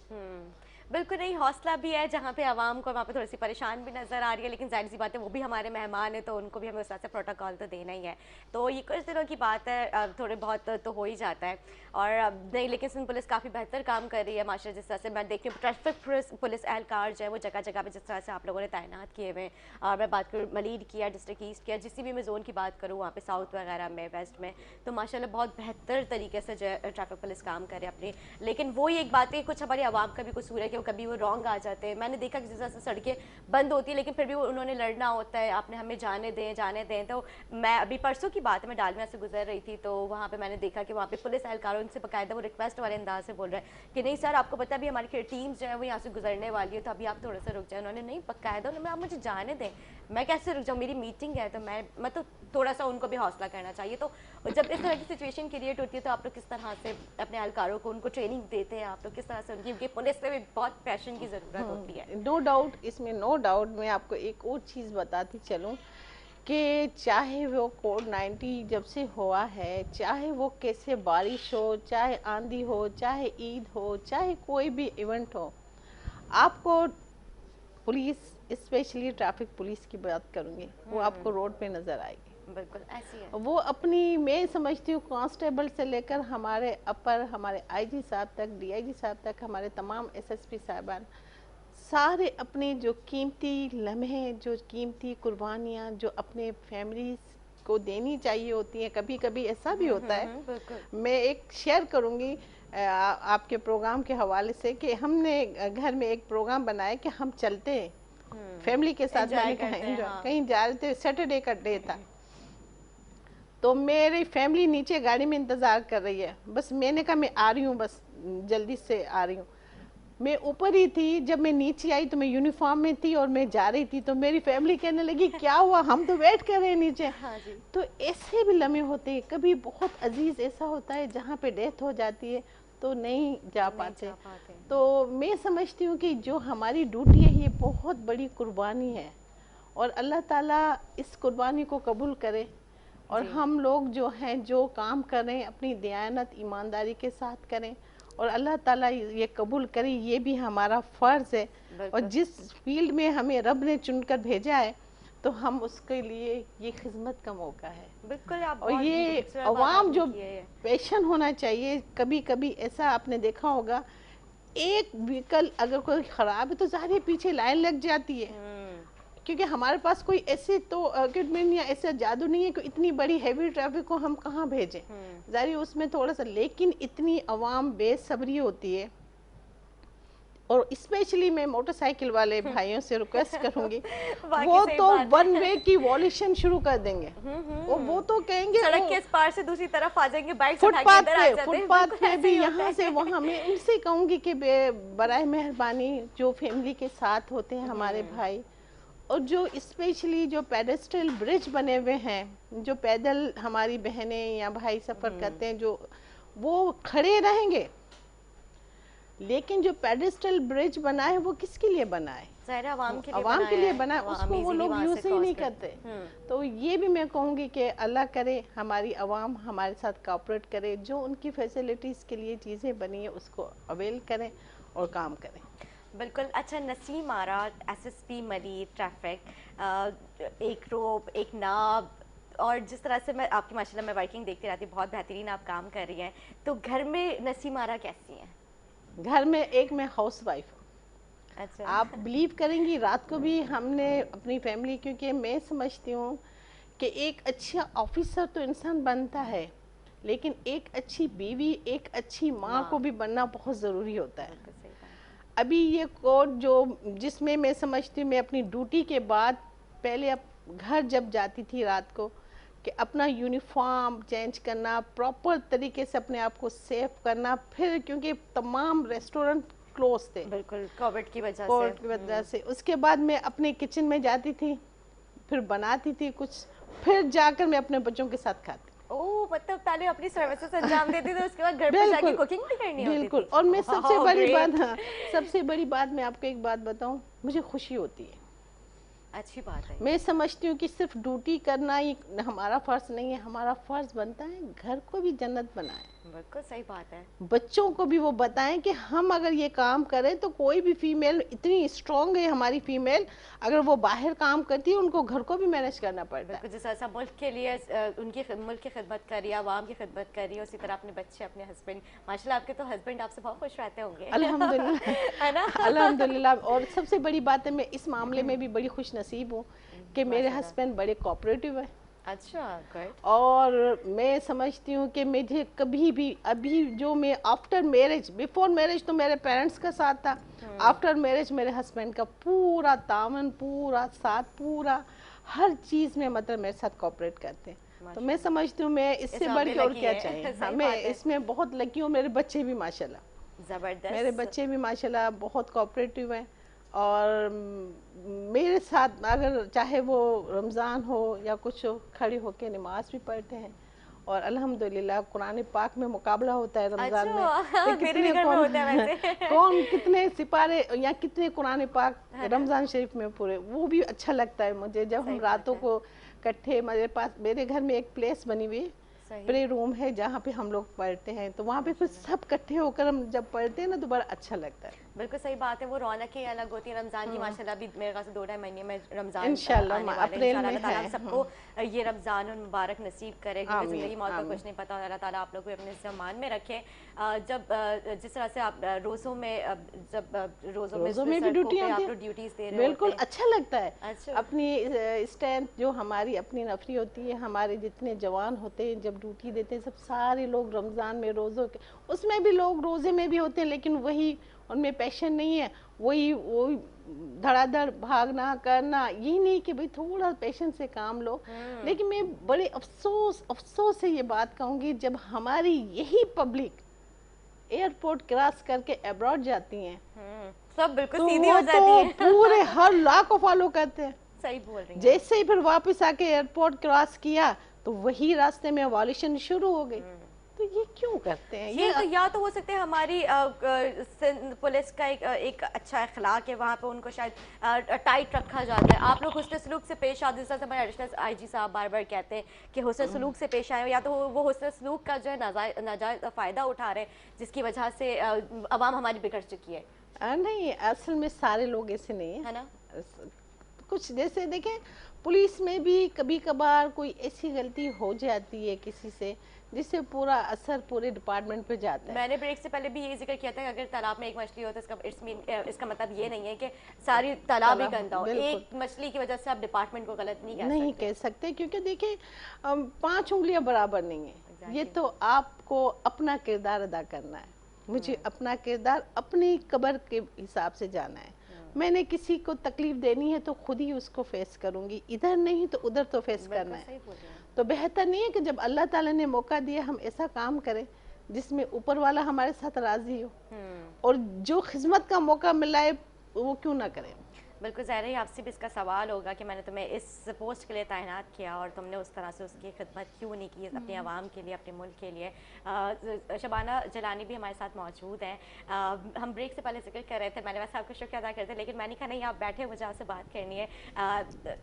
बिल्कुल नहीं, हौसला भी है जहाँ पे आवाम को वहाँ पे थोड़ी सी परेशान भी नज़र आ रही है, लेकिन जाहिर सी बात है वो भी हमारे मेहमान है तो उनको भी हमें उस तरह से प्रोटोकॉल तो देना ही है। तो ये कुछ दिनों की बात है, थोड़े बहुत तो हो ही जाता है। और नहीं, लेकिन सिंध पुलिस काफ़ी बेहतर काम कर रही है माशाल्लाह। जिस तरह से मैं देखती हूँ ट्रैफिक पुलिस एहलकार जो है वो जगह जगह पर जिस तरह से आप लोगों ने तैनात किए हुए हैं। और मैं बात करूँ मलीड की या डिस्ट्रिक्ट ईस्ट की या जिस भी मैं जोन की बात करूँ वहाँ पर साउथ वगैरह में वेस्ट में, तो माशाल्लाह बहुत बेहतर तरीके से जो है ट्रैफिक पुलिस काम करे अपनी। लेकिन वो एक बात है, कुछ हमारी आवाम का भी कसूर है कि वो कभी वो रॉन्ग आ जाते हैं। मैंने देखा कि जिस तरह से सड़कें बंद होती है लेकिन फिर भी वो उन्होंने लड़ना होता है, आपने हमें जाने दें। तो मैं अभी परसों की बात है, मैं डालमिया से गुजर रही थी तो वहाँ पे मैंने देखा कि वहाँ पे पुलिस एहलकारों उनसे बाकायदा वो रिक्वेस्ट वाले अंदाज से बोल रहे हैं कि नहीं सर आपको पता भी हमारी टीम जो है वो यहाँ से गुजरने वाली है तो अभी आप थोड़ा सा रुक जाए। उन्होंने नहीं बाकायदा उन्होंने आप मुझे जाने दें, मैं कैसे रुक जाऊँ, मेरी मीटिंग है। तो मैं तो थोड़ा सा उनको भी हौसला करना चाहिए। तो जब इस तरह की सिचुएशन क्रिएट होती है तो आप लोग किस तरह से अपने एहलकारों को उनको ट्रेनिंग देते हैं, आप लोग किस तरह से उनकी पुलिस से भी बहुत पैशन की ज़रूरत होती है। नो डाउट, इसमें नो डाउट। मैं आपको एक और चीज़ बताती चलूँ कि चाहे वो कोविड-19 जब से हुआ है, चाहे वो कैसे बारिश हो, चाहे आंधी हो, चाहे ईद हो, चाहे कोई भी इवेंट हो, आपको पुलिस, स्पेशली ट्रैफिक पुलिस की बात करूँगी, वो आपको रोड पे नज़र आएगी। बिल्कुल ऐसी है वो अपनी, मैं समझती हूँ कांस्टेबल से लेकर हमारे अपर, हमारे आईजी साहब तक, डीआईजी साहब तक, हमारे तमाम एसएसपी साहबान सारे अपने जो कीमती लम्हे, जो कीमती कुर्बानियाँ जो अपने फैमिलीज को देनी चाहिए होती हैं, कभी कभी ऐसा भी होता है। मैं एक शेयर करूँगी आपके प्रोग्राम के हवाले से कि हमने घर में एक प्रोग्राम बनाया कि हम चलते हैं फैमिली के साथ, मैंने कहा कहीं जा रहे थे, सैटरडे का डे था, तो मेरी फैमिली नीचे गाड़ी में इंतज़ार कर रही है। बस मैंने कहा मैं आ रही हूँ, बस जल्दी से आ रही हूँ। मैं ऊपर ही थी, जब मैं नीचे आई तो मैं यूनिफॉर्म में थी और मैं जा रही थी, तो मेरी फैमिली कहने लगी क्या हुआ, हम तो वेट कर रहे हैं नीचे। हाँ जी। तो ऐसे भी लम्हे होते हैं, कभी बहुत अजीज ऐसा होता है जहाँ पे डेथ हो जाती है तो नहीं जा पाते। तो मैं समझती हूँ कि जो हमारी ड्यूटी है ये बहुत बड़ी कुर्बानी है और अल्लाह ताला इस कुर्बानी को कबूल करे और हम लोग जो हैं जो काम करें अपनी दयानत ईमानदारी के साथ करें और अल्लाह ताला ये कबूल करे, ये भी हमारा फ़र्ज़ है। और जिस फील्ड में हमें रब ने चुनकर भेजा है तो हम उसके लिए ये खिदमत का मौका है। बिल्कुल। और ये अवाम जो पैशन होना चाहिए, कभी कभी ऐसा आपने देखा होगा एक व्हीकल अगर कोई ख़राब है तो ज़ाहिर पीछे लाइन लग जाती है, क्योंकि हमारे पास कोई ऐसे तो इक्विपमेंट या ऐसा जादू नहीं है कि इतनी बड़ी हैवी ट्रैफिक को हम कहाँ भेजें, जाहिर उसमें थोड़ा सा, लेकिन इतनी आवाम बेसब्री होती है। और स्पेशली मैं मोटरसाइकिल वाले भाइयों से रिक्वेस्ट करूंगी, वाकई वो सही तो बात है। वन वे की वॉल्यूशन शुरू कर देंगे। वो तो कहेंगे सड़क के इस पार से दूसरी तरफ आ जाएंगे, बाइक उठा के अंदर आ जाते हैं। फुटपाथ बिल्कुल पे ऐसे भी ही होता यहाँ है। से वहाँ, मैं उनसे कहूँगी कि बराए मेहरबानी जो फैमिली के साथ होते हैं हमारे भाई, और जो स्पेशली जो पेडेस्ट्रियल ब्रिज बने हुए हैं, जो पैदल हमारी बहनें या भाई सफ़र करते हैं, जो वो खड़े रहेंगे, लेकिन जो पेडेस्ट्रियल ब्रिज बना है वो किसके लिए बना है? ज़ाहिर आवाम के लिए आवाम के लिए बना है, आवाम उसको वो easily लोग वहाँ यूज़ से ही नहीं cross करते। तो ये भी मैं कहूँगी कि अल्लाह करे हमारी आवाम हमारे साथ कोऑपरेट करे, जो उनकी फैसिलिटीज़ के लिए चीज़ें बनी है उसको अवेल करें और काम करें। बिल्कुल। अच्छा, नसीम आरा, एसएसपी मली ट्रैफिक, एक रोप, एक नाब, और जिस तरह से मैं आपकी माशाल्लाह मैं वर्किंग देखती रहती हूँ, बहुत बेहतरीन आप काम कर रही हैं। तो घर में नसीम आरा कैसी हैं? घर में एक मैं हाउस वाइफ हूँ। अच्छा। आप बिलीव करेंगी, रात को भी हमने अपनी फैमिली, क्योंकि मैं समझती हूँ कि एक अच्छा ऑफिसर तो इंसान बनता है, लेकिन एक अच्छी बीवी, एक अच्छी माँ को भी बनना बहुत ज़रूरी होता है। बिल्कुल सही बात। अभी ये कोड जो जिसमें मैं समझती हूँ मैं अपनी ड्यूटी के बाद पहले अब घर जब जाती थी रात को, कि अपना यूनिफॉर्म चेंज करना, प्रॉपर तरीके से अपने आप को सेफ करना, फिर क्योंकि तमाम रेस्टोरेंट क्लोज थे बिल्कुल कोविड की वजह कोविड से। की वजह से। उसके बाद मैं अपने किचन में जाती थी, फिर बनाती थी कुछ, फिर जाकर मैं अपने बच्चों के साथ खाती। ओह, मतलब पहले अपनी सर्विसेज अंजाम देती थी, उसके बाद घर पे जाके कुकिंग भी करनी होती थी। बिल्कुल। और मैं सबसे Wow, बड़ी great. बात, हाँ, सबसे बड़ी बात मैं आपको एक बात बताऊं, मुझे खुशी होती है। अच्छी बात है। मैं समझती हूँ कि सिर्फ ड्यूटी करना ही हमारा फर्ज नहीं है, हमारा फर्ज बनता है घर को भी जन्नत बनाएं, बिल्कुल सही बात है। बच्चों को भी वो बताएं कि हम अगर ये काम करें तो कोई भी फीमेल इतनी स्ट्रांग है, हमारी फीमेल अगर वो बाहर काम करती है उनको घर को भी मैनेज करना पड़ता है। बिल्कुल, जिस तरह से मुल्क के लिए उनकी मुल्क की खिदमत कर रही है, आवाम की खिदमत कर रही है, उसी तरह अपने बच्चे, अपने हस्बैंड, माशाल्लाह आपके तो हस्बैंड आपसे बहुत खुश रहते होंगे। अल्हम्दुलिल्लाह है ना? अल्हम्दुलिल्लाह। और सबसे बड़ी बात है, मैं इस मामले में भी बड़ी खुश नसीब हूँ कि मेरे माशाल्लाह। हस्बैंड बड़े कोऑपरेटिव है। अच्छा, गुड। और मैं समझती हूँ कि मुझे कभी भी, अभी जो मैं आफ्टर मैरिज, बिफोर मैरिज तो मेरे पेरेंट्स का साथ था, आफ्टर मैरिज मेरे हस्बैंड का पूरा तामन, पूरा साथ, पूरा हर चीज़ में मतलब मेरे साथ कोऑपरेट करते हैं। तो मैं समझती हूँ मैं इससे इस बढ़ के और लकी क्या है। चाहिए। सही हाँ, मैं बात है। इसमें बहुत लकी हूँ। मेरे बच्चे भी माशाल्लाह, जबरदस्त। मेरे बच्चे भी माशाल्लाह बहुत कोऑपरेटिव हैं, और मेरे साथ अगर चाहे वो रमज़ान हो या कुछ हो, खड़े होके नमाज भी पढ़ते हैं। और अल्हम्दुलिल्लाह कुरान पाक में मुकाबला होता है रमज़ान में, अच्छा, कि मेरे भी घर में होता है वैसे। कौन कितने सिपारे या कितने कुरान पाक रमज़ान शरीफ में पूरे, वो भी अच्छा लगता है मुझे जब सही हम बात रातों है। को इकट्ठे, मेरे घर में एक प्लेस बनी हुई है, सही। प्रे रूम है जहाँ पे हम लोग पढ़ते हैं, तो वहाँ पे फिर सब इकट्ठे होकर हम जब पढ़ते हैं ना तो बड़ा अच्छा लगता है। बिल्कुल सही बात है, वो रौनक ही अलग होती है। रमज़ान की माशाल्लाह भी मेरे ख्याल से 2-2.5 महीने में रमज़ान इंशाल्लाह आने वाला है। अप्रैल इंशाल्लाह में अल्लाह ताला है। हम सबको ये रमज़ान मुबारक नसीब करे, क्योंकि आमीन, ज़िंदगी मौत का आमीन। कुछ नहीं पता, और अल्लाह ताला आप लोग को अपने ज़मान में रखे। जब जिस तरह से आप रोज़ों में, जब रोज़ों में भी ड्यूटी आप आती लोग है, ड्यूटीज़ दे रहे बिल्कुल होते हैं। अच्छा लगता है। अच्छा। अपनी स्ट्रेंथ जो हमारी अपनी नफरी होती है, हमारे जितने जवान होते हैं जब ड्यूटी देते हैं, सब सारे लोग रमज़ान में रोज़ों के, उसमें भी लोग रोज़े में भी होते हैं, लेकिन वही उनमें पैशन नहीं है, वही धड़ाधड़ भागना करना, यही नहीं कि भाई थोड़ा पेशेंस से काम लो। लेकिन मैं बड़े अफसोस से ये बात कहूँगी, जब हमारी यही पब्लिक एयरपोर्ट क्रॉस करके अब्रॉड जाती हैं सब बिल्कुल तो सीधी वो हो जाती तो है। पूरे हर लॉ को फॉलो करते हैं। सही बोल रही हैं। जैसे ही फिर वापस आके एयरपोर्ट क्रॉस किया तो वही रास्ते में वॉल्यूशन शुरू हो गई। तो ये क्यों करते हैं? ये तो या तो हो सकते हैं हमारी सिंध पुलिस का एक अच्छा अखलाक है, वहाँ पे उनको शायद टाइट रखा जाता है। आप लोग हुस्न सलूक से पेश आते, जैसे हमारे एडिशनल आईजी साहब बार बार कहते हैं कि हुस्न सलूक से पेश आए, या तो वो हुस्न सलूक का जो है नाजायज़ फ़ायदा उठा रहे हैं, जिसकी वजह से आवाम हमारी बिगड़ चुकी है। नहीं, असल में सारे लोग ऐसे नहीं है ना? कुछ जैसे देखें, पुलिस में भी कभी कभार कोई ऐसी गलती हो जाती है किसी से, जिससे पूरा असर पूरे डिपार्टमेंट पे जाता है। मैंने ब्रेक से पहले भी ये जिक्र किया था कि अगर तालाब में एक मछली हो तो इसका मतलब ये नहीं है कि सारी तालाब ही गंदा हो। एक मछली की वजह से आप डिपार्टमेंट को गलत नहीं कह सकते, क्योंकि देखिए 5 उंगलियां बराबर नहीं है। ये तो आपको अपना किरदार अदा करना है। मुझे अपना किरदार अपनी कब्र के हिसाब से जाना है। मैंने किसी को तकलीफ देनी है तो खुद ही उसको फेस करूंगी, इधर नहीं तो उधर तो फेस करना है। तो बेहतर नहीं है कि जब अल्लाह ताला ने मौका दिया हम ऐसा काम करें जिसमें ऊपर वाला हमारे साथ राजी हो, और जो खिदमत का मौका मिला है वो क्यों ना करें। बिल्कुल ज़ाहिर है आपसे भी इसका सवाल होगा कि मैंने तुम्हें इस पोस्ट के लिए तैनात किया और तुमने उस तरह से उसकी खिदमत क्यों नहीं की अपने आवाम के लिए, अपने मुल्क के लिए। शबाना जलानी भी हमारे साथ मौजूद हैं। हम ब्रेक से पहले जिक्र कर रहे थे, मैंने वैसे आपका शुक्रिया अदा करते, लेकिन मैंने कहा नहीं आप बैठे, मुझे आपसे बात करनी है।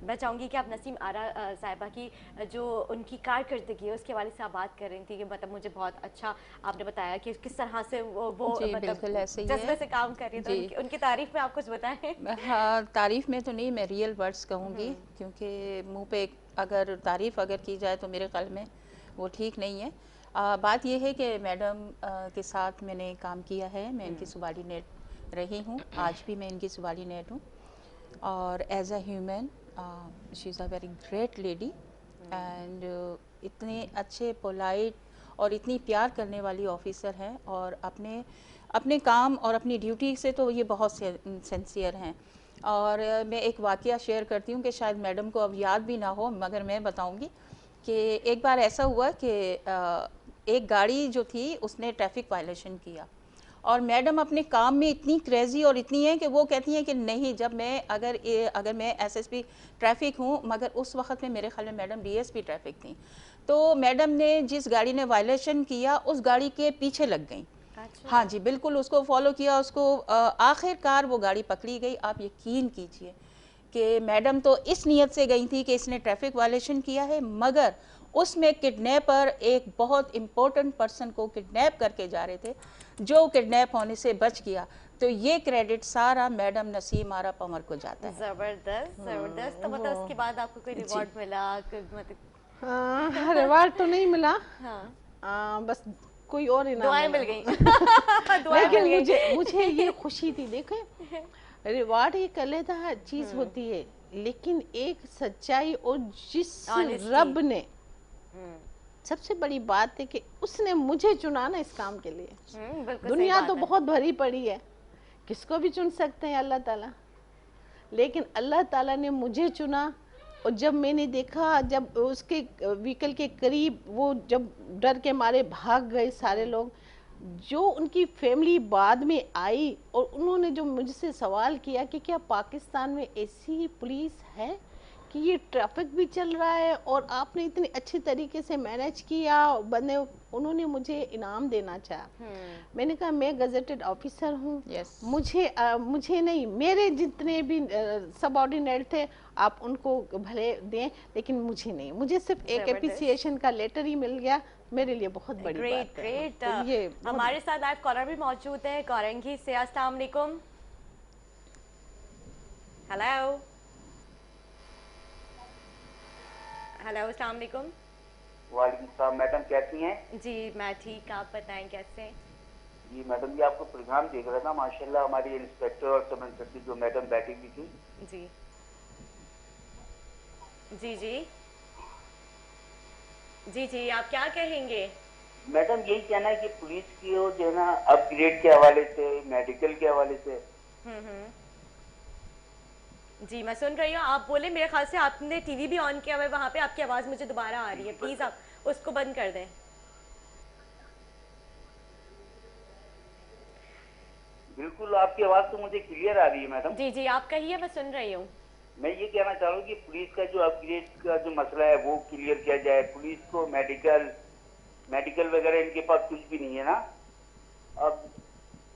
मैं चाहूँगी कि आप नसीम आरा साहिबा की जो उनकी कारकर्दगी है उसके हवाले से आप बात कर रही थी कि मतलब मुझे बहुत अच्छा आपने बताया कि किस तरह से वो मतलब जज्बे से काम कर रही है, तो उनकी तारीफ में आप कुछ बताएं। हाँ, तारीफ़ में तो नहीं, मैं रियल वर्ड्स कहूँगी, क्योंकि मुंह पे अगर तारीफ़ अगर की जाए तो मेरे ख्याल में वो ठीक नहीं है। बात यह है कि मैडम के साथ मैंने काम किया है, मैं इनकी सुबार्डिनेट रही हूँ, आज भी मैं इनकी सुबार्डिनेट हूँ। और as a human she is a very great lady and इतने अच्छे पोलाइट और इतनी प्यार करने वाली ऑफिसर हैं, और अपने काम और अपनी ड्यूटी से तो ये बहुत सिंसियर हैं। और मैं एक वाकया शेयर करती हूँ कि शायद मैडम को अब याद भी ना हो, मगर मैं बताऊँगी कि एक बार ऐसा हुआ कि एक गाड़ी जो थी उसने ट्रैफिक वायलेशन किया, और मैडम अपने काम में इतनी क्रेज़ी और इतनी है कि वो कहती हैं कि नहीं, जब मैं अगर मैं एसएसपी ट्रैफिक हूँ, मगर उस वक्त में मेरे ख्याल में मैडम डीएसपी ट्रैफिक थी, तो मैडम ने जिस गाड़ी ने वायलेशन किया उस गाड़ी के पीछे लग गई। अच्छा। हाँ जी, बिल्कुल उसको फॉलो किया, उसको आखिरकार वो गाड़ी पकड़ी गई। आप यकीन कीजिए कि मैडम तो इस नीयत से गई थी कि इसने ट्रैफिक वायलेशन किया है, मगर उसमें किडनैपर एक बहुत इम्पोर्टेंट पर्सन को किडनैप करके जा रहे थे, जो किडनैप होने से बच गया। तो ये क्रेडिट सारा मैडम नसीम आरा पंवर को जाता है। जबरदस्त जबरदस्त। तो मतलब उसके बाद आपको कोई रिवॉर्ड मिला? मतलब रिवॉर्ड तो नहीं मिला, हाँ। बस कोई और इनाम दुआएं मिल गई। लेकिन मुझे ये खुशी थी। देखे, रिवार्ड एक अलग चीज होती है, लेकिन एक सच्चाई और जिस रब ने सबसे बड़ी बात है कि उसने मुझे चुना ना इस काम के लिए। दुनिया तो बहुत भरी पड़ी है, किसको भी चुन सकते हैं अल्लाह ताला, लेकिन अल्लाह ताला ने मुझे चुना। और जब मैंने देखा, जब उसके व्हीकल के करीब वो जब डर के मारे भाग गए सारे लोग, जो उनकी फैमिली बाद में आई और उन्होंने जो मुझसे सवाल किया कि क्या पाकिस्तान में ऐसी पुलिस है कि ये ट्रैफिक भी चल रहा है और आपने इतने अच्छे तरीके से मैनेज किया, बंदे उन्होंने मुझे इनाम देना चाहा। मैंने कहा मैं गजेटेड ऑफिसर हूँ, मुझे नहीं, मेरे जितने भी सबऑर्डिनेट थे आप उनको भले दें, लेकिन मुझे नहीं, मुझे सिर्फ एक एप्रिसिएशन का लेटर ही मिल गया, मेरे लिए बहुत बड़ी बात है। तो ये हमारे साथ लाइव कॉलर भी मौजूद है कोरंगी से। अस्सलाम वालेकुम। हेलो हेलो, अस्सलाम वालेकुम। वालेकुम सलाम। मैडम कैसी हैं? जी मैं ठीक, आप बताएं कैसे? जी मैडम, ये आपको प्रोग्राम देख रहा था, माशाल्लाह हमारी इंस्पेक्टर और सब इंस्पेक्टर जो मैडम बैठी हुई थी। जी जी जी जी जी, आप क्या कहेंगे? मैडम यही कहना है कि पुलिस की जो है ना अपग्रेड के हवाले से, मेडिकल के हवाले से। जी मैं सुन रही हूँ, आप बोले। मेरे ख्याल से आपने टीवी भी ऑन किया हुआ है वहाँ पे, आपकी आवाज़ मुझे दोबारा आ रही है, प्लीज़ आप उसको बंद कर दें। बिल्कुल, आपकी आवाज़ तो मुझे क्लियर आ रही है मैडम। जी जी आप कहिए, मैं सुन रही हूँ। मैं ये कहना चाह रहा हूँ कि पुलिस का जो अपग्रेड का जो मसला है वो क्लियर किया जाए। पुलिस को मेडिकल वगैरह इनके पास कुछ भी नहीं है ना। अब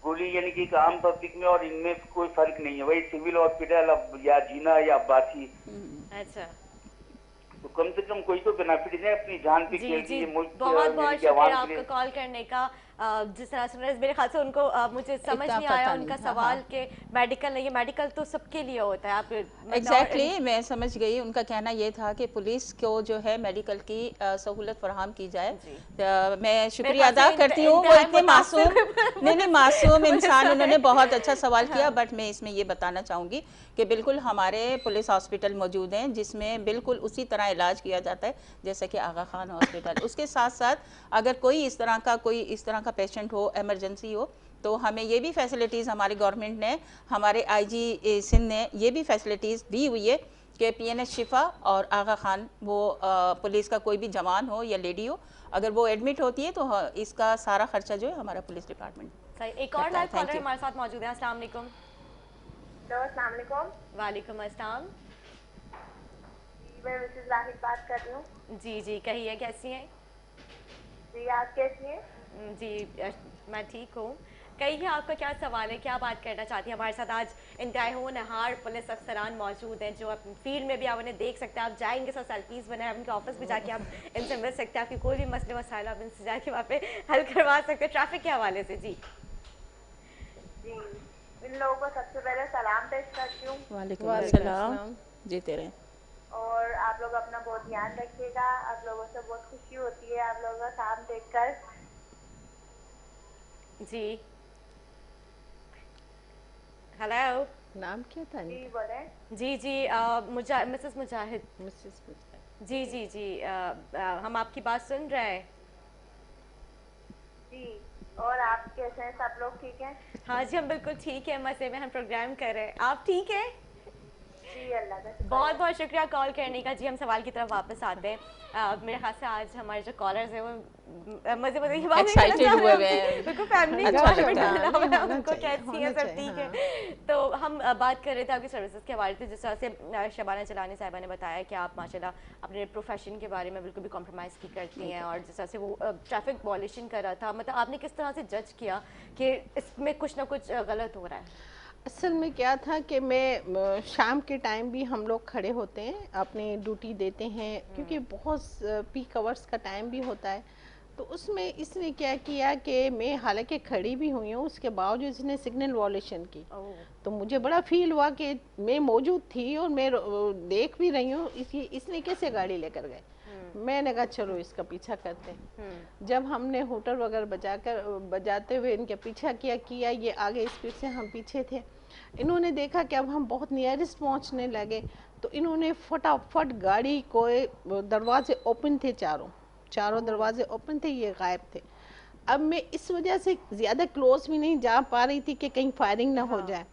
गोली यानी कि आम पब्लिक में और इनमें कोई फर्क नहीं है, वही सिविल हॉस्पिटल अब या जीना या अब्बासी। अच्छा, तो कम से कम कोई तो बेनिफिट है, अपनी जान पे खेलती है मुल्क। बहुत बहुत शुक्रिया आपका कॉल करने का। जिस तरह सुन रहे मेरे ख्याल से उनको मुझे समझ नहीं आया उनका सवाल के मेडिकल नहीं है, मेडिकल तो सबके लिए होता है। आप एग्जैक्टली मैं समझ गई। उनका कहना ये था कि पुलिस को जो है मेडिकल की सहूलत फराहम की जाए। मैं शुक्रिया अदा करती हूँ, वो इतने मासूम इंसान, उन्होंने बहुत अच्छा सवाल किया। बट मैं इसमें ये बताना चाहूँगी कि बिल्कुल हमारे पुलिस हॉस्पिटल मौजूद हैं जिसमें बिल्कुल उसी तरह इलाज किया जाता है जैसे कि आगा खान हॉस्पिटल। उसके साथ साथ अगर कोई इस तरह का का पेशेंट हो, इमरजेंसी हो, तो हमें ये भी फैसिलिटीज़ हमारी गवर्नमेंट ने, हमारे आईजी सिंध ने ये भी फैसिलिटीज़ दी हुई है कि पीएनएच शिफा और आगा खान, वो पुलिस का कोई भी जवान हो या लेडी हो, अगर वो एडमिट होती है तो इसका सारा खर्चा जो है हमारा पुलिस डिपार्टमेंट। सही, एक और लाइव कॉलर हमारे साथ मौजूद है। अस्सलाम वालेकुम। अस्सलाम वालेकुम। वालेकुम अस्सलाम। मैं मिसेस वाहिद बात कर रही हूँ। जी जी, कहिए कैसी हैं? जी, आप कैसी हैं? जी मैं ठीक हूँ। कहिए आपका क्या सवाल है, क्या बात करना चाहती हैं? हमारे साथ आज इंतहाई होनहार पुलिस अफसरान मौजूद हैं जो अपनी फील्ड में भी आप उन्हें देख सकते हैं। आप जाएंगे सब सेल्फीज़ बनाए, उनके ऑफिस भी जाके आप इनसे मिल सकते हैं। आपकी कोई भी मसले मसाइल आप इनसे जाके वहाँ पे हल करवा सकते हैं ट्रैफिक के हवाले से। जी जी, इन लोगों को सबसे पहले सलाम पेश करती हूँ वालेकुम अस्सलाम। जीते रहें। और आप लोग अपना बहुत ध्यान रखिएगा। आप लोगों से बहुत खुशी होती है आप लोगों का काम देखकर। जी, हेलो, नाम क्या था जी इनका? बोले। जी जी, मिसेस मुजाहिद। मिसेस मुजाहिद। जी जी जी, हम आपकी बात सुन रहे हैं। जी, और आप कैसे हैं? सब लोग ठीक हैं? हाँ जी, हम बिल्कुल ठीक है, मजे में हम प्रोग्राम कर रहे हैं। आप ठीक है? जी, अल्लाह का शुक्र बहुत है। बहुत शुक्रिया कॉल करने का। जी, हम सवाल की तरफ वापस आते हैं। मेरे ख्याल से आज हमारे जो कॉलर्स हैं वो मजे मजे की बात Excited हुए हुए हैं। बिल्कुल फैमिली अच्छा एंजॉयमेंट लगता है। मिला हुआ है होना उनको, चाहिए, कैसी होना है, सब चाहिए, ठीक है। तो हम बात कर रहे थे आपकी सर्विसेज के हवाले से। जिस तरह से शबाना चलानी साहिबा ने बताया कि आप माशाल्लाह अपने प्रोफेशन के बारे में बिल्कुल भी कॉम्प्रोमाइज़ की करती हैं, और जिस तरह से वो ट्रैफिक वॉल्यूशन कर रहा था, मतलब आपने किस तरह से जज किया कि इसमें कुछ ना कुछ गलत हो रहा है? असल में क्या था कि मैं शाम के टाइम भी हम लोग खड़े होते हैं, अपनी ड्यूटी देते हैं, क्योंकि बहुत पीक आवर्स का टाइम भी होता है। तो उसमें इसने क्या किया कि मैं हालांकि खड़ी भी हुई हूँ, उसके बावजूद इसने सिग्नल वॉल्यूशन की। तो मुझे बड़ा फील हुआ कि मैं मौजूद थी और मैं देख भी रही हूँ इसने कैसे गाड़ी लेकर गए। मैंने कहा चलो इसका पीछा करते हैं। जब हमने होटल वगैरह बजाते हुए इनके पीछा किया, ये आगे स्पीड से, हम पीछे थे। इन्होंने देखा कि अब हम बहुत नियरेस्ट पहुंचने लगे, तो इन्होंने फटाफट गाड़ी को, दरवाजे ओपन थे, चारों दरवाजे ओपन थे, ये गायब थे। अब मैं इस वजह से ज़्यादा क्लोज भी नहीं जा पा रही थी कि कहीं फायरिंग ना हो जाए।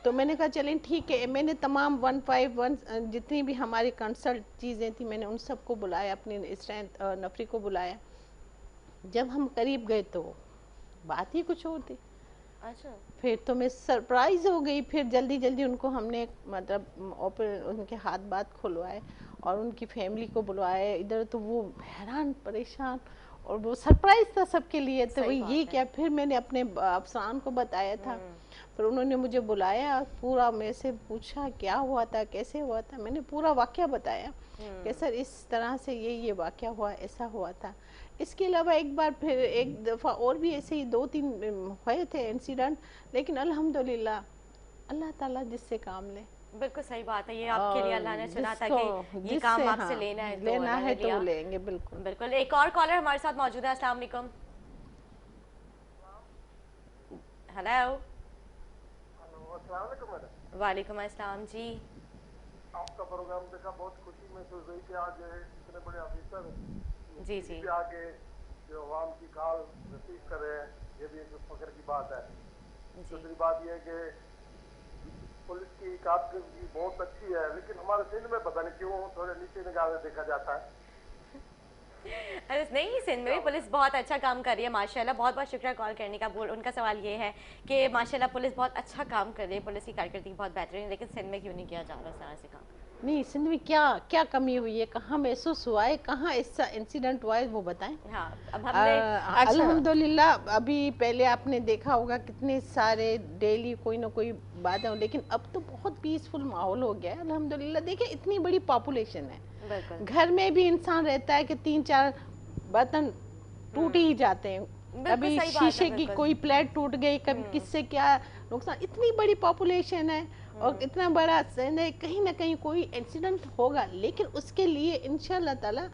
तो मैंने कहा चलें ठीक है। मैंने तमाम 151 जितनी भी हमारी कंसल्ट चीज़ें थी, मैंने उन सबको बुलाया, अपनी स्ट्रेंथ नफरी को बुलाया। जब हम करीब गए तो बात ही कुछ और थी। अच्छा, फिर तो मैं सरप्राइज हो गई। फिर जल्दी जल्दी उनको हमने मतलब उनके हाथ बात खुलवाए और उनकी फैमिली को बुलवाए इधर। तो वो हैरान परेशान, और वो सरप्राइज था सबके लिए। तो सही वही बात ये है। क्या, फिर मैंने अपने अफसरान को बताया था। फिर उन्होंने मुझे बुलाया, पूरा मेरे से पूछा क्या हुआ था, कैसे हुआ था। मैंने पूरा वाकया बताया कि सर इस तरह से ये वाकया हुआ, ऐसा हुआ था। इसके अलावा एक बार फिर एक दफ़ा और भी ऐसे ही 2-3 हुए थे इंसिडेंट, लेकिन अल्हम्दुलिल्लाह अल्लाह ताला जिससे काम ले। बिल्कुल सही बात है। ये आपके लिए अल्लाह ने चुना था कि ये जिससे, काम आपसे हाँ, लेना है, तो लेना अल्लाह ने है तो लिया। लेंगे। बिल्कुल बिल्कुल। एक और कॉलर हमारे साथ मौजूद है। अस्सलाम वालेकुम। हेलो, वालेकुम अस्सलाम। जी आपका प्रोग्राम देखा, बहुत खुशी महसूस हुई कि आज इतने बड़े ऑफिसर जी जी भी आके जो आवाम की कॉल रिसीव कर रहे हैं, ये भी एक फख्र की बात है। दूसरी बात यह है कि पुलिस की कारकर्दगी बहुत अच्छी है, लेकिन हमारे सिंध में पता नहीं क्यों थोड़े नीचे निगाह से देखा जाता है। अरे नहीं, सिंध में भी पुलिस बहुत अच्छा काम कर रही है माशाल्लाह। बहुत बहुत शुक्रिया कॉल करने का। उनका सवाल ये है कि माशाल्लाह पुलिस बहुत अच्छा काम कर रही है, पुलिस की कारकर्दगी बहुत बेहतरीन है, लेकिन सिंध में क्यों नहीं किया जा रहा इस तरह से काम? नहीं, सिंध में क्या क्या कमी हुई है, कहाँ महसूस हुआ है, कहाँ ऐसा इंसिडेंट हुआ है, वो बताएं। हाँ, अब हमने अल्हम्दुलिल्लाह अभी पहले आपने देखा होगा कितने सारे डेली कोई ना कोई बात है, लेकिन अब तो बहुत पीसफुल माहौल हो गया है अल्हम्दुलिल्लाह। देखिए इतनी बड़ी पॉपुलेशन है, बिल्कुल घर में भी इंसान रहता है कि 3-4 बर्तन टूट ही जाते हैं। कभी सही बात है, शीशे की बिल्कुल। कोई प्लेट टूट गई, कभी किससे क्या नुकसान। इतनी बड़ी पॉपुलेशन है और इतना बड़ा सिंध है, कहीं ना कहीं कोई इंसिडेंट होगा, लेकिन उसके लिए इंशाल्लाह ताला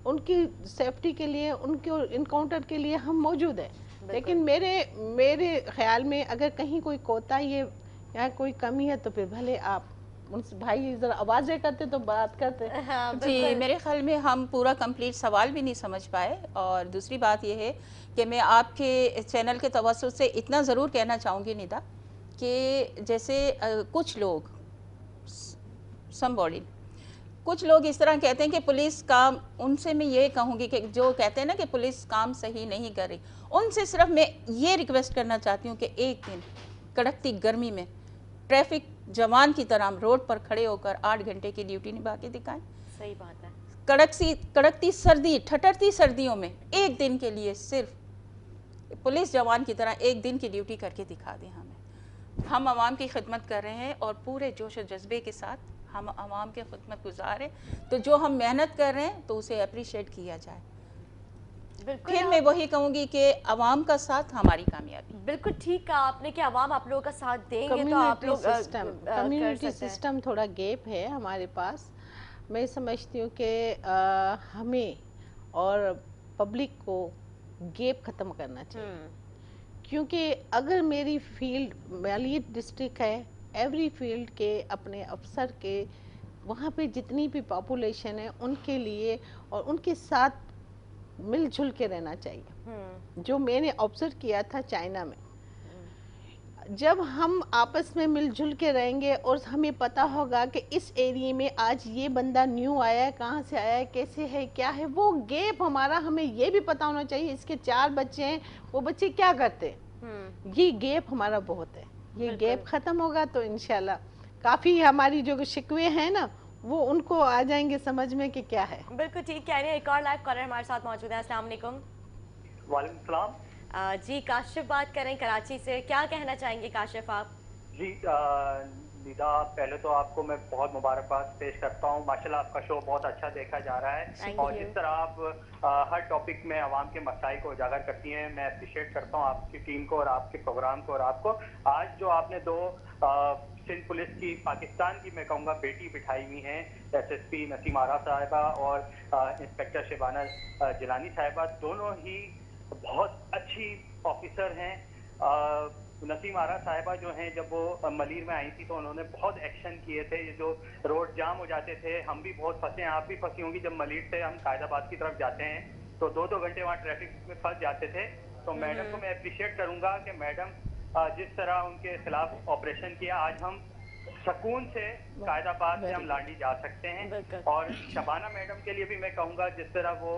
उनकी सेफ्टी के लिए, उनके इनकाउंटर के लिए हम मौजूद है। लेकिन मेरे ख्याल में अगर कहीं कोई कोताही है या कोई कमी है तो फिर भले आप उनसे भाई जरा आवाज़ करते तो बात करते। हाँ, जी, बिल्कुल। मेरे ख्याल में हम पूरा कंप्लीट सवाल भी नहीं समझ पाए। और दूसरी बात ये है कि मैं आपके चैनल के तवज्जुह से इतना ज़रूर कहना चाहूँगी निदा, कि जैसे कुछ लोग समबॉडी कुछ लोग इस तरह कहते हैं कि पुलिस काम, उनसे मैं ये कहूँगी कि जो कहते हैं ना कि पुलिस काम सही नहीं कर रही, उनसे सिर्फ मैं ये रिक्वेस्ट करना चाहती हूँ कि एक दिन कड़कती गर्मी में ट्रैफिक जवान की तरह रोड पर खड़े होकर 8 घंटे की ड्यूटी निभा के दिखाएं। सही बात है। कड़कती सर्दी, ठठरती सर्दियों में एक दिन के लिए सिर्फ पुलिस जवान की तरह एक दिन की ड्यूटी करके दिखा दें हमें। हम आवाम की खिदमत कर रहे हैं और पूरे जोश और जज्बे के साथ हम आवाम के खिदमत गुजार हैं, तो जो हम मेहनत कर रहे हैं तो उसे अप्रिशिएट किया जाए। बिल्कुल फिर मैं वही कहूँगी कि आवाम का साथ हमारी कामयाबी। बिल्कुल ठीक कहा आपने कि आवाम आप लोगों का साथ देंगे तो आप लोग कर कम्युनिटी सकते हैं। सिस्टम थोड़ा गैप है हमारे पास। मैं समझती हूँ कि हमें और पब्लिक को गैप ख़त्म करना चाहिए, क्योंकि अगर मेरी फील्ड मालियत डिस्ट्रिक्ट है, एवरी फील्ड के अपने अफसर के वहाँ पे जितनी भी पॉपुलेशन है उनके लिए और उनके साथ मिलजुल के रहना चाहिए। जो मैंने ऑब्जर्व किया था चाइना में, जब हम आपस में मिलजुल के रहेंगे और हमें पता होगा कि इस एरिया में आज ये बंदा न्यू आया है, कहाँ से आया है, कैसे है, क्या है, वो गैप हमारा, हमें ये भी पता होना चाहिए इसके 4 बच्चे हैं, वो बच्चे क्या करते हैं। ये गैप हमारा बहुत है। ये गैप ख़त्म होगा तो इंशाल्लाह काफ़ी हमारी जो शिकवे हैं ना वो उनको आ जाएंगे समझ में कि क्या है। बिल्कुल ठीक कह रहे हैं। एक और लाइव कॉलर हमारे साथ मौजूद है। अस्सलाम वालेकुम। वालेकुम सलाम। जी काशिफ बात करें कराची से, क्या कहना चाहेंगे काशिफ आप? जी निदा, पहले तो आपको मैं बहुत मुबारकबाद पेश करता हूँ। माशाल्लाह आपका शो बहुत अच्छा देखा जा रहा है और जिस तरह आप हर टॉपिक में आवाम के मसाइल को उजागर करती हैं, मैं अप्रिशिएट करता हूँ आपकी टीम को और आपके प्रोग्राम को। और आपको आज जो आपने 2 सिंध पुलिस की, पाकिस्तान की मैं कहूँगा बेटी बिठाई हुई हैं, SSP नसीम आरा साहिबा और इंस्पेक्टर शिबाना जिलानी साहिबा, दोनों ही बहुत अच्छी ऑफिसर हैं। नसीम आरा साहिबा जो हैं, जब वो मलीर में आई थी तो उन्होंने बहुत एक्शन किए थे। ये जो रोड जाम हो जाते थे, हम भी बहुत फंसे हैं, आप भी फंसी होंगी। जब मलीर से हम कायदाबाद की तरफ जाते हैं तो 2-2 घंटे वहाँ ट्रैफिक में फंस जाते थे। तो मैडम को मैं अप्रिशिएट करूँगा कि मैडम जिस तरह उनके खिलाफ ऑपरेशन किया, आज हम सुकून से कायदाबाद से हम लांडी जा सकते हैं। और शबाना मैडम के लिए भी मैं कहूँगा, जिस तरह वो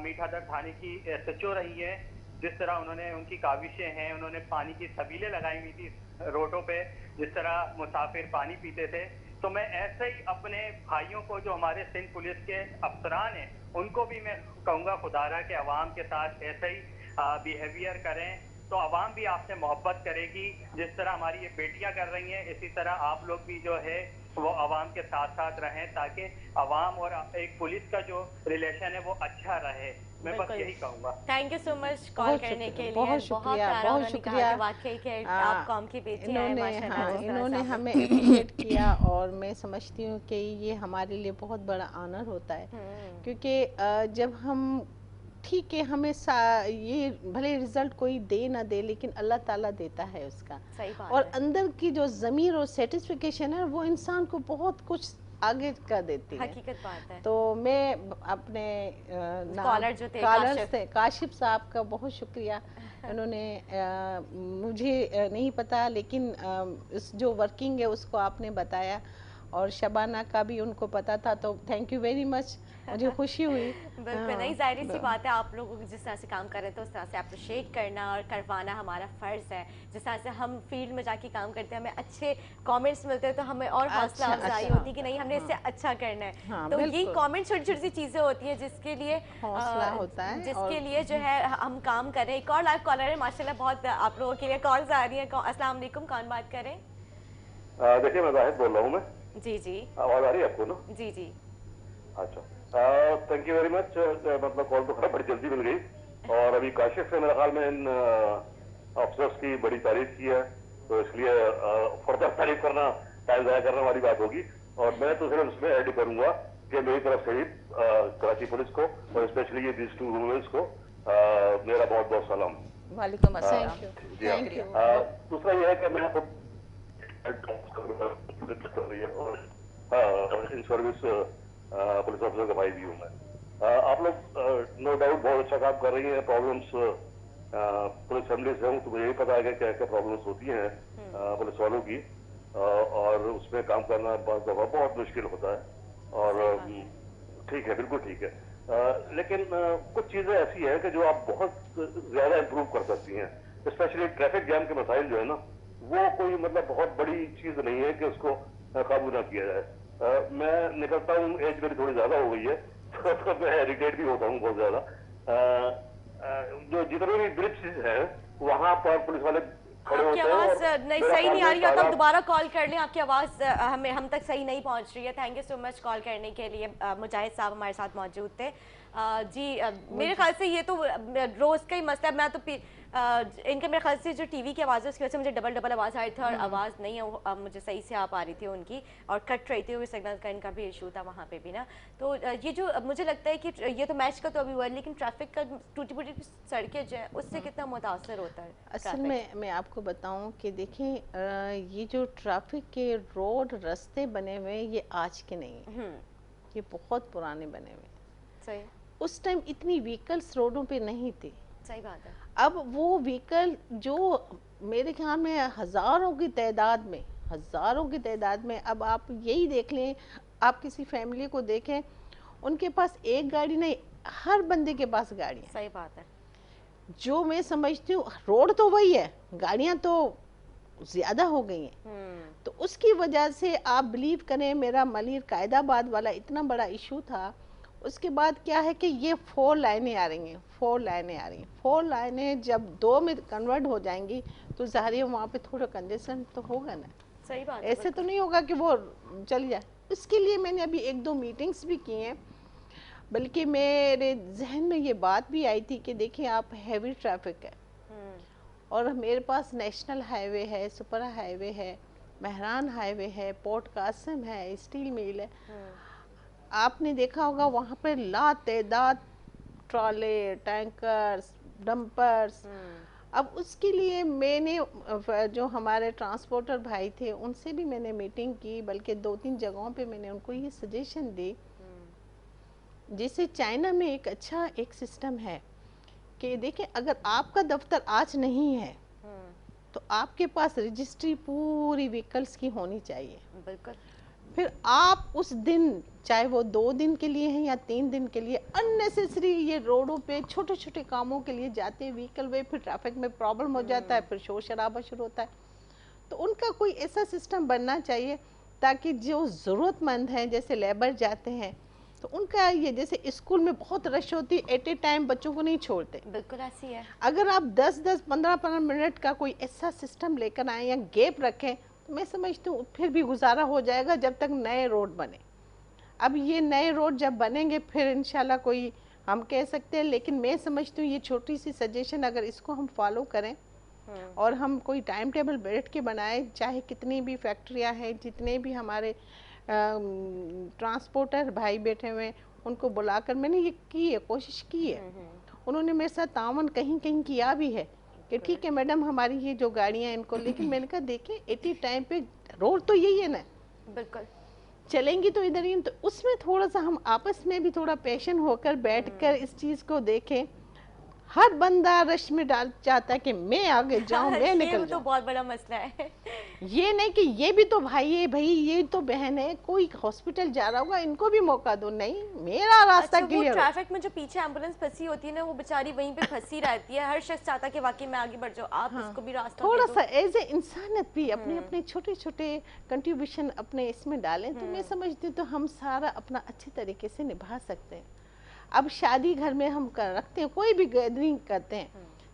मीठादर थाने की SHO रही है, जिस तरह उन्होंने, उनकी काविशें हैं, उन्होंने पानी की सबीलें लगाई हुई थी रोडों पे, जिस तरह मुसाफिर पानी पीते थे। तो मैं ऐसे ही अपने भाइयों को जो हमारे सिंध पुलिस के अफसरान हैं उनको भी मैं कहूँगा खुदारा के अवाम के साथ ऐसे ही बिहेवियर करें, तो अवाम भी आपसे मोहब्बत करेगी। जिस तरह हमारी ये बेटियां कर रही हैं, इसी तरह आप लोग भी जो है वो अवाम के साथ साथ रहें, ताकि अवाम और एक पुलिस का जो रिलेशन है वो अच्छा रहे। मैं बस यही कहूँगा। Thank you so much call करने के लिए। बहुत शुक्रिया, बहुत शुक्रिया। वाकई के आप कौम की बेटी हैं माशाल्लाह। इन्होंने हमें अप्रिशिएट किया और मैं समझती हूँ कि ये हमारे लिए बहुत बड़ा ऑनर होता है, क्योंकि जब हम ठीक है, हमें ये भले रिजल्ट कोई दे ना दे, लेकिन अल्लाह ताला देता है उसका। सही बात और है। अंदर की जो ज़मीर और सेटिस्फिकेशन है वो इंसान को बहुत कुछ आगे कर देती है। हकीकत बात है। तो मैं अपने कॉलर जो थे काशिफ साहब का बहुत शुक्रिया। उन्होंने मुझे नहीं पता, लेकिन इस जो वर्किंग है उसको आपने बताया, और शबाना का भी उनको पता था, तो थैंक यू वेरी मच, मुझे खुशी हुई। बिल्कुल नहीं, जाहिर सी बात है, आप लोगों को जिस तरह से काम कर रहे थे उस तरह से अप्रिशिएट करना और करवाना हमारा फ़र्ज़ है। जिस तरह से हम फील्ड में जाके काम करते हैं, हमें अच्छे कमेंट्स मिलते हैं तो हमें और हौसला अफजाई होती है कि नहीं, हमने इससे अच्छा करना है। तो ये कमेंट छोटी छोटी सी चीज़ें होती हैं जिसके लिए हौसला होता है, जिसके लिए जो है हम काम कर रहे हैं। एक और लाइव कॉलर है माशाल्लाह, बहुत आप लोगों के लिए कॉल्स आ रही हैं। अस्सलाम वालेकुम, कौन बात कर रहे हैं? देखिए, मैं जाहिद बोल रहा हूँ। मैं जी जी, आवाज आ रही है आपको ना? जी जी, अच्छा, थैंक यू वेरी मच। मतलब कॉल तो बड़ी जल्दी मिल गई, और अभी काशिफ से मेरे ख्याल में इन अफसर्स की बड़ी तारीफ की है, तो इसलिए फर्दर तारीफ करना, टाइम ज़ाया करने वाली बात होगी। और मैं तो सिर्फ उसमें ऐड करूंगा कि मेरी तरफ से ही कराची पुलिस को और स्पेशली ये दीज 2 वुमेन्स को मेरा बहुत बहुत सलाम। वालेकुम अस्सलाम। दूसरा यह है कि मैं कर रही है। और हाँ, इन सर्विस पुलिस ऑफिसर का भाई भी हूँ मैं। आप लोग नो डाउट बहुत अच्छा काम कर रही हैं। प्रॉब्लम्स पुलिस फैमिली से हूँ तो मुझे यही पता है कि क्या क्या प्रॉब्लम्स होती हैं पुलिस वालों की, और उसमें काम करना बहुत मुश्किल होता है। और ठीक है, बिल्कुल ठीक है। लेकिन कुछ चीजें ऐसी हैं कि जो आप बहुत ज्यादा इम्प्रूव कर सकती हैं। स्पेशली ट्रैफिक जैम के मसाइल जो है ना, वो कोई मतलब बहुत बड़ी चीज नहीं है कि उसको काबू ना किया जाए। मैं निकलता हूँ, एज मेरी थोड़ी ज्यादा हो गई है तो मैं इरिटेट भी होता हूँ बहुत ज्यादा। जो जितने भी ब्रिज हैं वहां पर पुलिस वाले खड़े आपकी होते हैं। आवाज और नहीं मेरा सही नहीं आ रही है, तो आप तादाद- दोबारा कॉल कर लें। आपकी आवाज हम तक सही नहीं पहुंच रही है। Thank you so much call करने के लिए। मुजाहिद साहब हमारे साथ मौजूद थे। जी मेरे ख्याल से ये तो रोज का ही मसला है। मैं तो इनके मेरे ख्याल से जो टीवी की आवाज़ है उसकी वजह से मुझे डबल आवाज़ आ रही थी, और आवाज़ नहीं है वो अब मुझे सही से आ पा रही थी उनकी, और कट रही थी। वो सिग्नल का इनका भी इशू था वहाँ पे भी ना। तो ये जो मुझे लगता है कि ये तो मैच का तो अभी हुआ है, लेकिन ट्रैफिक का टूटी फूटी सड़कें जो है उससे कितना मुतासर होता है असल traffic? में मैं आपको बताऊं कि देखें, ये जो ट्रैफिक के रोड रास्ते बने हुए हैं ये आज के नहीं हैं, ये बहुत पुराने बने हुए हैं। सही उस टाइम इतनी व्हीकल्स रोडों पे नहीं थी। सही बात है। अब वो व्हीकल जो मेरे ख्याल में हज़ारों की तादाद में, अब आप यही देख लें, आप किसी फैमिली को देखें, उनके पास एक गाड़ी नहीं, हर बंदे के पास गाड़ी है। सही बात है। जो मैं समझती हूँ रोड तो वही है, गाड़ियाँ तो ज़्यादा हो गई हैं। तो उसकी वजह से आप बिलीव करें, मेरा मलिर कायदाबाद वाला इतना बड़ा इशू था। उसके बाद क्या है कि ये 4 लाइनें आ रही हैं, 4 लाइनें जब 2 में कन्वर्ट हो जाएंगी तो ज़ाहिर है वहाँ पे थोड़ा कंजेशन तो होगा ना। सही बात है। ऐसे तो नहीं होगा कि वो चली जाए। इसके लिए मैंने अभी 1-2 मीटिंग्स भी की हैं, बल्कि मेरे जहन में ये बात भी आई थी कि देखिए आप हैवी ट्रैफिक है और मेरे पास नेशनल हाईवे है, सुपर हाईवे है, महरान हाईवे है, पोर्ट कासिम है, स्टील मिल है। आपने देखा होगा वहाँ पर लातेदाद ट्रॉले, टैंकर्स, डंपर्स। अब उसके लिए मैंने जो हमारे ट्रांसपोर्टर भाई थे उनसे भी मैंने मीटिंग की, बल्कि 2-3 जगहों पे मैंने उनको ये सजेशन दी। जैसे चाइना में एक सिस्टम है कि देखिए अगर आपका दफ्तर आज नहीं है तो आपके पास रजिस्ट्री पूरी व्हीकल्स की होनी चाहिए। बिल्कुल। फिर आप उस दिन, चाहे वो 2 दिन के लिए हैं या 3 दिन के लिए, अननेसेसरी ये रोडों पे छोटे छोटे कामों के लिए जाते हैं व्हीकल वे, फिर ट्रैफिक में प्रॉब्लम हो जाता है, फिर शोर शराबा शुरू होता है। तो उनका कोई ऐसा सिस्टम बनना चाहिए ताकि जो ज़रूरतमंद हैं, जैसे लेबर जाते हैं तो उनका ये, जैसे स्कूल में बहुत रश होती है, एट ए टाइम बच्चों को नहीं छोड़ते। बिल्कुल ऐसी है। अगर आप 10-10, 15-15 मिनट का कोई ऐसा सिस्टम लेकर आए या गैप रखें तो मैं समझती हूँ फिर भी गुजारा हो जाएगा जब तक नए रोड बने। अब ये नए रोड जब बनेंगे फिर इंशाल्लाह कोई हम कह सकते हैं, लेकिन मैं समझती हूँ ये छोटी सी सजेशन अगर इसको हम फॉलो करें और हम कोई टाइम टेबल बैठ के बनाए, चाहे कितनी भी फैक्ट्रियाँ हैं, जितने भी हमारे ट्रांसपोर्टर भाई बैठे हुए हैं, उनको बुलाकर मैंने ये की है, कोशिश की है। उन्होंने मेरे साथ तावन कहीं कहीं किया भी है कि ठीक है मैडम हमारी ये जो गाड़ियाँ इनको, लेकिन मैंने कहा देखिए 80 टाइम पे रोड तो यही है ना, बिल्कुल चलेंगी तो इधर ही। तो उसमें थोड़ा सा हम आपस में भी थोड़ा पेशेंट होकर बैठकर इस चीज़ को देखें। हर बंदा रश में डाल चाहता है कि मैं आगे जाऊं, मैं निकल तो जाऊं। बहुत बड़ा मसला है। ये नहीं कि ये भी तो भाई है, भाई ये तो बहन है, कोई हॉस्पिटल जा रहा होगा इनको भी मौका दो। नहीं, मेरा रास्ता अच्छा, वो क्लियर हो। ट्रैफिक में जो पीछे एम्बुलेंस फंसी होती है ना, वो बेचारी वहीं पे फंसी रहती है। हर शख्स चाहता है कि वाकई में आगे बढ़ जाओ, आप उसको भी रास्ता थोड़ा दे सा दो। एज ए इंसानियत भी अपने अपने छोटे छोटे कंट्रीब्यूशन अपने इसमें डालें तो मैं समझती हूँ तो हम सारा अपना अच्छे तरीके से निभा सकते हैं। अब शादी घर में हम रखते हैं, कोई भी गैदरिंग करते हैं,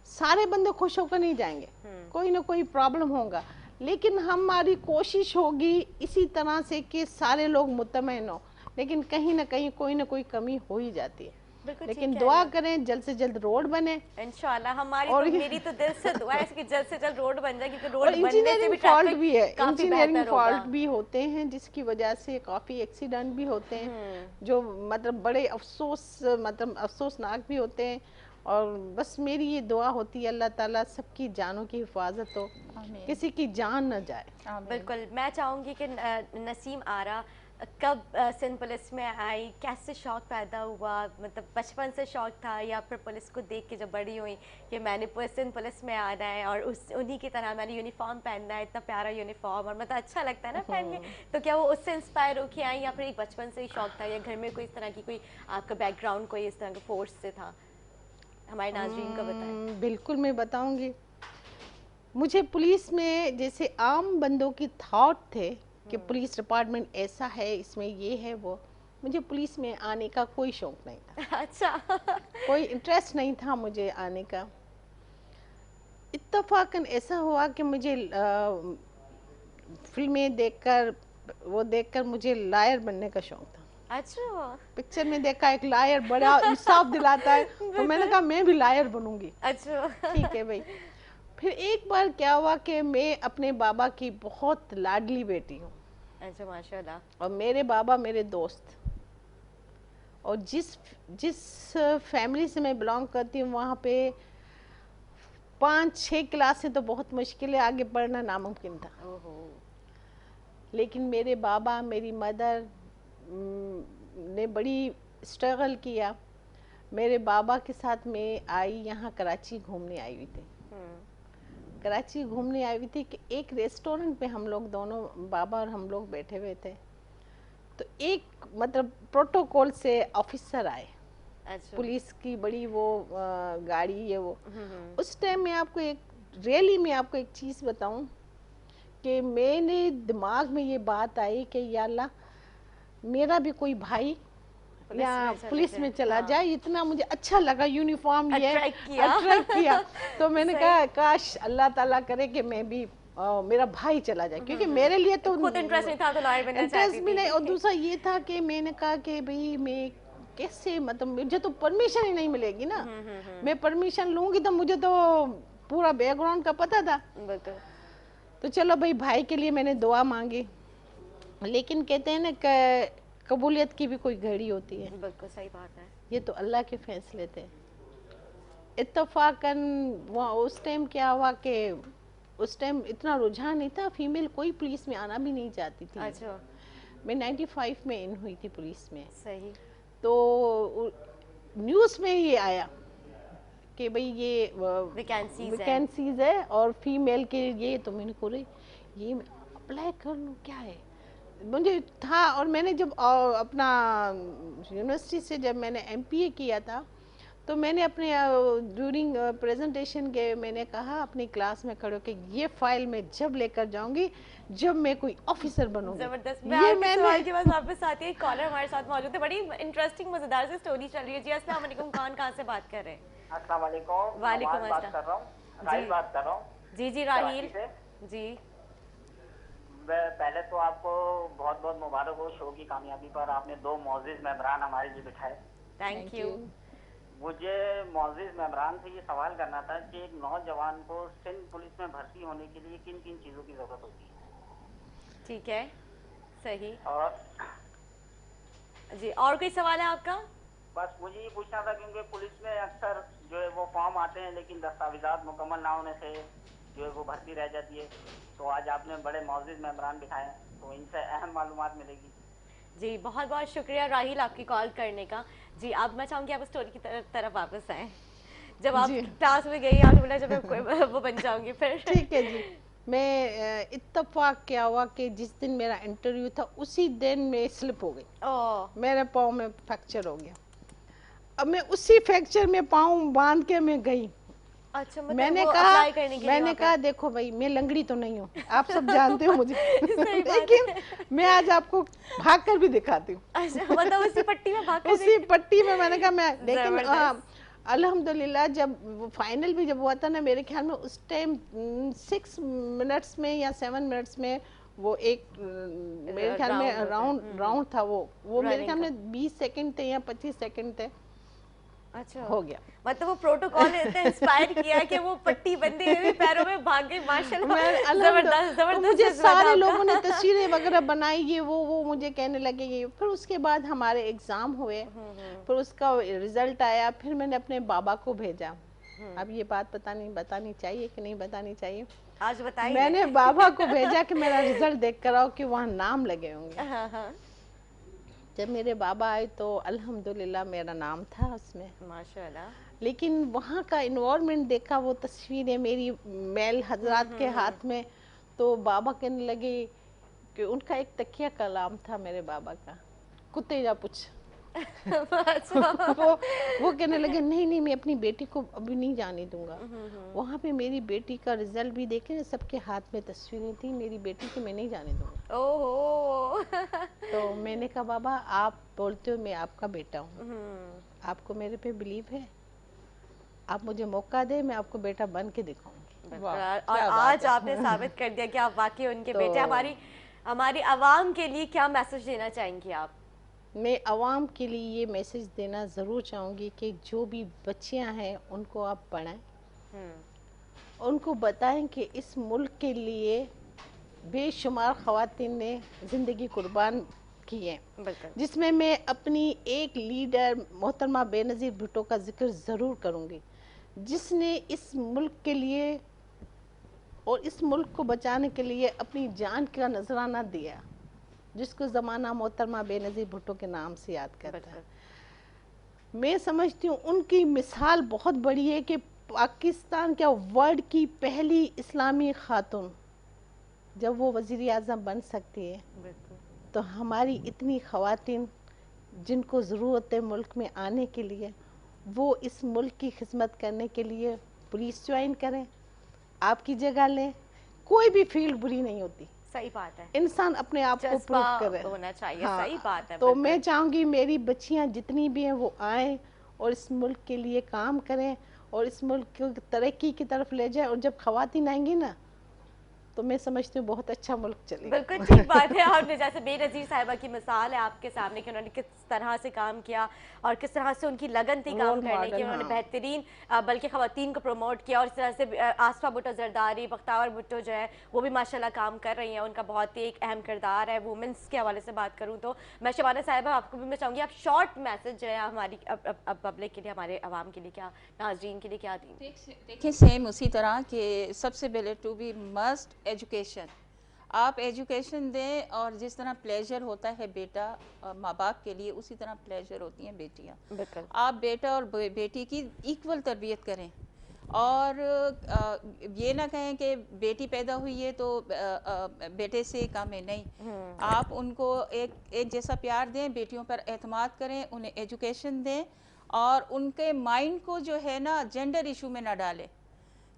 सारे बंदे खुश होकर नहीं जाएंगे, कोई ना कोई प्रॉब्लम होगा, लेकिन हमारी कोशिश होगी इसी तरह से कि सारे लोग मुतमईन हो, लेकिन कहीं ना कहीं कोई ना कोई कमी हो ही जाती है। बिल्कुल लेकिन ठीक दुआ है। करें जल्द से जल्द रोड बने। इंशाल्लाह हमारी और तो मेरी तो दिल से दुआ है कि जल्द से जल्द रोड बन जाए, क्योंकि रोड और बनने से इंजीनियरिंग भी फॉल्ट ट्रैफिक भी है, काफी इंजीनियरिंग बेहतर होगा। फॉल्ट भी होते हैं जिसकी वजह से काफ़ी एक्सीडेंट भी होते हैं जो मतलब बड़े अफसोसनाक भी होते हैं। और बस मेरी ये दुआ होती है अल्लाह ताला सबकी जानों की हिफाजत हो, आमीन। किसी की जान न जाए। आमीन। बिल्कुल। मैं चाहूँगी कि नसीम आरा कब सिंध पुलिस में आई, कैसे शौक़ पैदा हुआ, मतलब बचपन से शौक़ था या फिर पुलिस को देख के जब बड़ी हुई कि मैंने सिंध पुलिस में आना है और उन्हीं की तरह मैंने यूनिफॉर्म पहनना है, इतना प्यारा यूनिफॉर्म और मतलब अच्छा लगता है ना पहन के, तो क्या वो उससे इंस्पायर होके आई या फिर एक बचपन से ही शौक़ था या घर में कोई इस तरह की कोई आपका बैकग्राउंड कोई इस तरह का फोर्स से था? हमारे नाज़रीन को बताएं। बिल्कुल मैं बताऊंगी। मुझे पुलिस में जैसे आम बंदों की थॉट थे कि पुलिस डिपार्टमेंट ऐसा है, इसमें ये है वो, मुझे पुलिस में आने का कोई शौक नहीं था। अच्छा। कोई इंटरेस्ट नहीं था मुझे आने का। इत्तफाकन ऐसा हुआ कि मुझे फिल्में देखकर मुझे लायर बनने का शौक था। अच्छा। पिक्चर में देखा एक लायर बड़ा इंसाफ दिलाता है, तो मैंने कहा मैं भी लायर बनूंगी। अच्छा। ठीक है भाई। फिर एक बार क्या हुआ कि मैं अपने बाबा की बहुत लाडली बेटी हूँ। अच्छा, माशाल्लाह। और मेरे बाबा मेरे दोस्त, और जिस फैमिली से मैं बिलोंग करती हूँ वहाँ पे 5-6 क्लास से तो बहुत मुश्किल है, आगे पढ़ना नामुमकिन था। लेकिन मेरे बाबा मेरी मदर ने बड़ी स्ट्रगल किया। मेरे बाबा के साथ मैं आई यहाँ कराची घूमने आई हुई थी। कराची घूमने आई हुई थी कि एक रेस्टोरेंट पे हम लोग दोनों बाबा और हम लोग बैठे हुए थे, तो एक मतलब प्रोटोकॉल से ऑफिसर आए। अच्छा। पुलिस की बड़ी वो गाड़ी है वो। उस टाइम में आपको एक चीज़ बताऊं कि मेरे दिमाग में ये बात आई कि या अल्लाह मेरा भी कोई भाई या पुलिस में चला जाए। इतना मुझे अच्छा लगा, यूनिफॉर्म ये अट्रैक्ट किया। तो मैंने कहा काश अल्लाह ताला करे कि मैं भी मेरा भाई चला जाए, क्योंकि मेरे लिए तो खुद इंटरेस्ट नहीं था तो लॉयर बनना चाहती थी। इंटरेस्ट भी नहीं, और दूसरा ये था कि मैंने कहा कि भाई मैं कैसे, मतलब मुझे तो परमिशन ही नहीं मिलेगी ना। मैं परमिशन लूंगी तो मुझे तो पूरा बैकग्राउंड का पता था। तो चलो भाई, भाई के लिए मैंने दुआ मांगी। लेकिन कहते हैं ना कबूलियत की भी कोई घड़ी होती है। बिल्कुल सही बात है। ये तो अल्लाह के फैसले थे। इत्तफाकन वहाँ उस टाइम क्या हुआ कि उस टाइम इतना रुझान नहीं था, फीमेल कोई पुलिस में आना भी नहीं चाहती थी। अच्छा। मैं 95 में इन हुई थी पुलिस में। सही। तो न्यूज़ में ये आया कि भाई ये वैकेंसीज है और फीमेल के लिए, तो मैंने को ये अप्लाई कर लूँ, क्या है मुझे था। और मैंने जब अपना यूनिवर्सिटी से जब मैंने एमपीए किया था, तो मैंने अपने ड्यूरिंग प्रेजेंटेशन के मैंने कहा अपनी क्लास में खड़े कि ये फाइल मैं जब लेकर जाऊंगी जब मैं कोई ऑफिसर बनूंगी। जबरदस्त। ये मैंने के बाद वापस आती है, कॉलर हमारे साथ मौजूद है, बड़ी इंटरेस्टिंग मजेदार सी स्टोरी चल रही है। जी अस्सलाम वालेकुम, कहाँ से बात कर रहे हैं? अस्सलाम वालेकुम। वालेकुम अस्सलाम। बात कर रहा हूँ। जी राहील जी। पहले तो आपको बहुत बहुत मुबारक हो शो की कामयाबी पर। आपने 2 मौजूद मेंबरान हमारे लिए बिठाए। Thank you. मुझे मौजूद मेंबरान से ये सवाल करना था कि एक नौजवान को सिंध पुलिस में भर्ती होने के लिए किन किन चीज़ों की ज़रूरत होती है? ठीक है, सही। और जी, और कोई सवाल है आपका? बस मुझे ये पूछना था, क्योंकि पुलिस में अक्सर जो है वो फॉर्म आते हैं लेकिन दस्तावेजात मुकम्मल ना होने से जो है वो भर्ती रह जाती है। तो आज आपने बड़े मौजूद मेंबरान बिठाए, तो इनसे अहम मालूमात मिलेगी। जी बहुत बहुत शुक्रिया राहील आपकी कॉल करने का। जी अब मैं चाहूँगी आप स्टोरी की तरफ वापस आएँ। जब आप क्लास में गई आपने बोला जब मैं वो बन जाऊँगी फिर। ठीक है जी। मैं इत्तफाक क्या हुआ कि जिस दिन मेरा इंटरव्यू था उसी दिन मैं स्लिप हो गई। मेरे पाँव में फ्रैक्चर हो गया। अब मैं उसी फ्रैक्चर में पाँव बांध के मैं गई। अच्छा, मतलब मैंने कहा देखो भाई मैं लंगड़ी तो नहीं हूँ, आप सब जानते हो मुझे। लेकिन मैं आज आपको भाग कर भी दिखाती हूँ। अच्छा, मतलब उसी पट्टी में भाग कर उसी पट्टी में मैंने कहा मैं, लेकिन अल्हम्दुलिल्लाह जब फाइनल भी जब हुआ था ना, मेरे ख्याल में उस टाइम 6 मिनट्स में या 7 मिनट्स में वो एक मेरे ख्याल में राउंड था वो मेरे ख्याल में 20 सेकंड थे या 25 सेकंड थे। अच्छा, हो गया। मतलब वो प्रोटोकॉल ने इतना इंस्पायर किया कि वो पट्टी बंधे हुए पैरों में भागे, माशाल्लाह। जबरदस्त तो जबरदस्त मुझे जज्बा था सारे आपका। लोगों ने तस्वीरें वगैरह बनाई, ये वो मुझे कहने लगे ये। फिर उसके बाद हमारे एग्ज़ाम हुए, फिर उसका रिजल्ट आया, फिर मैंने अपने बाबा को भेजा। अब ये बात बतानी चाहिए कि नहीं बतानी चाहिए? आज बताइए। मैंने बाबा को भेजा कि मेरा रिजल्ट देख कर आओ कि वहाँ नाम लगे होंगे। हाँ हाँ, जब मेरे बाबा आए तो अल्हम्दुलिल्लाह मेरा नाम था उसमें। माशाल्लाह। लेकिन वहाँ का इन्वायरमेंट देखा, वो तस्वीरें मेरी मेल हजरात के हाथ में, तो बाबा कहने लगे कि उनका एक तकिया कलाम था मेरे बाबा का, कुत्ते जा पूछ। वो कहने लगे नहीं नहीं, मैं अपनी बेटी को अभी नहीं जाने दूंगा। वहाँ पे मेरी बेटी का रिजल्ट भी देखे, सबके हाथ में तस्वीरें थी मेरी बेटी की, मैं नहीं जाने दूंगा। ओहो। तो मैंने कहा बाबा आप बोलते हो मैं आपका बेटा हूँ, आपको मेरे पे बिलीव है, आप मुझे मौका दे, मैं आपको बेटा बन के दिखाऊंगी। और आज आपने साबित कर दिया कि आप वाकई उनके बेटे। हमारी आवाम के लिए क्या मैसेज देना चाहेंगी आप? मैं आवाम के लिए ये मैसेज देना ज़रूर चाहूँगी कि जो भी बच्चियाँ हैं उनको आप पढ़ाएं, उनको बताएं कि इस मुल्क के लिए बेशुमार ख़वातीन ने ज़िंदगी कुर्बान की है, जिसमें मैं अपनी एक लीडर मोहतरमा बेनज़ीर भुट्टो का जिक्र ज़रूर करूँगी, जिसने इस मुल्क के लिए और इस मुल्क को बचाने के लिए अपनी जान का नजराना दिया, जिसको ज़माना मोहतरमा बेनज़ीर भुट्टो के नाम से याद करता है। मैं समझती हूँ उनकी मिसाल बहुत बड़ी है कि पाकिस्तान क्या वर्ल्ड की पहली इस्लामी खातून जब वो वज़ीर आज़म बन सकती है, तो हमारी इतनी ख़वातीन जिनको ज़रूरत है मुल्क में आने के लिए, वो इस मुल्क की खिदमत करने के लिए पुलिस ज्वाइन करें, आपकी जगह लें। कोई भी फील्ड बुरी नहीं होती, सही बात है, इंसान अपने आप को प्रूव करे होना चाहिए। हाँ, सही बात है। तो मैं चाहूँगी मेरी बच्चियाँ जितनी भी हैं वो आएँ और इस मुल्क के लिए काम करें और इस मुल्क को तरक्की की तरफ ले जाए, और जब ख़वातीन आएंगी ना तो मैं समझती हूँ बहुत अच्छा मुल्क चलेगा। बिल्कुल ठीक बात है। आपने जैसे बेनज़ीर साहिबा की मिसाल है आपके सामने कि उन्होंने किस तरह से काम किया और किस तरह से उनकी लगन थी काम करने की, उन्होंने बेहतरीन बल्कि ख़वातीन को प्रमोट किया। और इस तरह से आसफा भुट्टो जरदारी, बख्तावर भुट्टो जो है वो भी माशाल्लाह काम कर रही हैं, उनका बहुत ही एक अहम किरदार है। वुमेंस के हवाले से बात करूँ तो मैं शबाना साहिबा आपको भी मैं चाहूँगी आप शॉर्ट मैसेज जो है हमारी पब्लिक के लिए, हमारे आवाम के लिए, क्या नाज़रीन के लिए क्या देंगे? देखिए सेम उसी तरह कि सबसे पहले टू बी मस्ट एजुकेशन, आप एजुकेशन दें, और जिस तरह प्लेजर होता है बेटा माँ बाप के लिए, उसी तरह प्लेजर होती हैं बेटियाँ। आप बेटा और बेटी की इक्वल तरबियत करें, और ये ना कहें कि बेटी पैदा हुई है तो बेटे से कम है, नहीं। आप उनको एक जैसा प्यार दें, बेटियों पर एतमाद करें, उन्हें एजुकेशन दें, और उनके माइंड को जो है ना जेंडर इशू में ना डालें।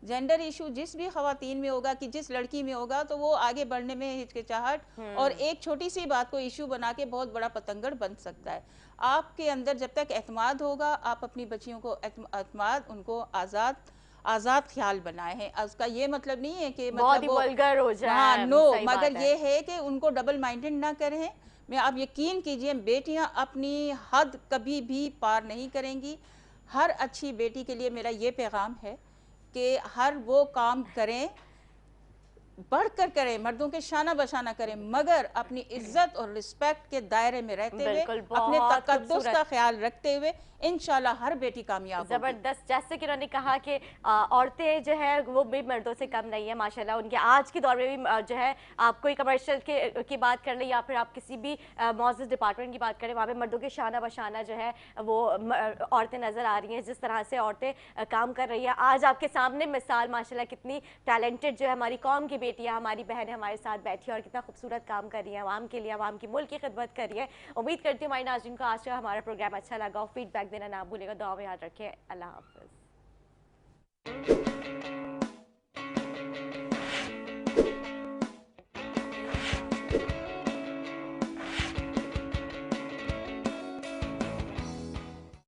जेंडर इशू जिस भी ख़वातीन में होगा, कि जिस लड़की में होगा, तो वो आगे बढ़ने में हिचकिचाहट और एक छोटी सी बात को इशू बना के बहुत बड़ा पतंगड़ बन सकता है। आपके अंदर जब तक एतमाद होगा, आप अपनी बच्चियों को एतमाद, उनको आज़ाद ख्याल बनाए हैं। उसका ये मतलब नहीं है कि मतलब वो वल्गर हो जाए, हाँ, नो, मगर ये है कि उनको डबल माइंडेड ना करें। मैं आप यकीन कीजिए, बेटियां अपनी हद कभी भी पार नहीं करेंगी। हर अच्छी बेटी के लिए मेरा ये पैगाम है कि हर वो काम करें, बढ़कर करें, मर्दों के शाना बशाना करें, मगर अपनी इज्जत और रिस्पेक्ट के दायरे में रहते हुए, अपने तकद्दुस का ख्याल रखते हुए, इंशाल्लाह हर बेटी कामयाब होगी। जबरदस्त। जैसे कि उन्होंने कहा कि औरतें जो है वो भी मर्दों से कम नहीं है माशाल्लाह। उनके आज के दौर में भी जो है, आप कोई कमर्शियल की बात कर लें या फिर आप किसी भी मौजूद डिपार्टमेंट की बात करें, वहाँ पे मर्दों के शाना बशाना जो है वो औरतें नज़र आ रही हैं। जिस तरह से औरतें काम कर रही है, आज आपके सामने मिसाल माशाल्लाह कितनी टैलेंटेड जो है हमारी कौम की बेटियां, हमारी बहनें हमारे साथ बैठी है और कितना खूबसूरत काम कर रही है आवाम के लिए, आवाम की मुल्क की खिदमत कर रही है। उम्मीद करती हूँ हमारी नाज़रीन को आज का हमारा प्रोग्राम अच्छा लगा। फीडबैक देना ना भूलिएगा। दुआ में याद रखें। अल्लाह हाफ़िज़।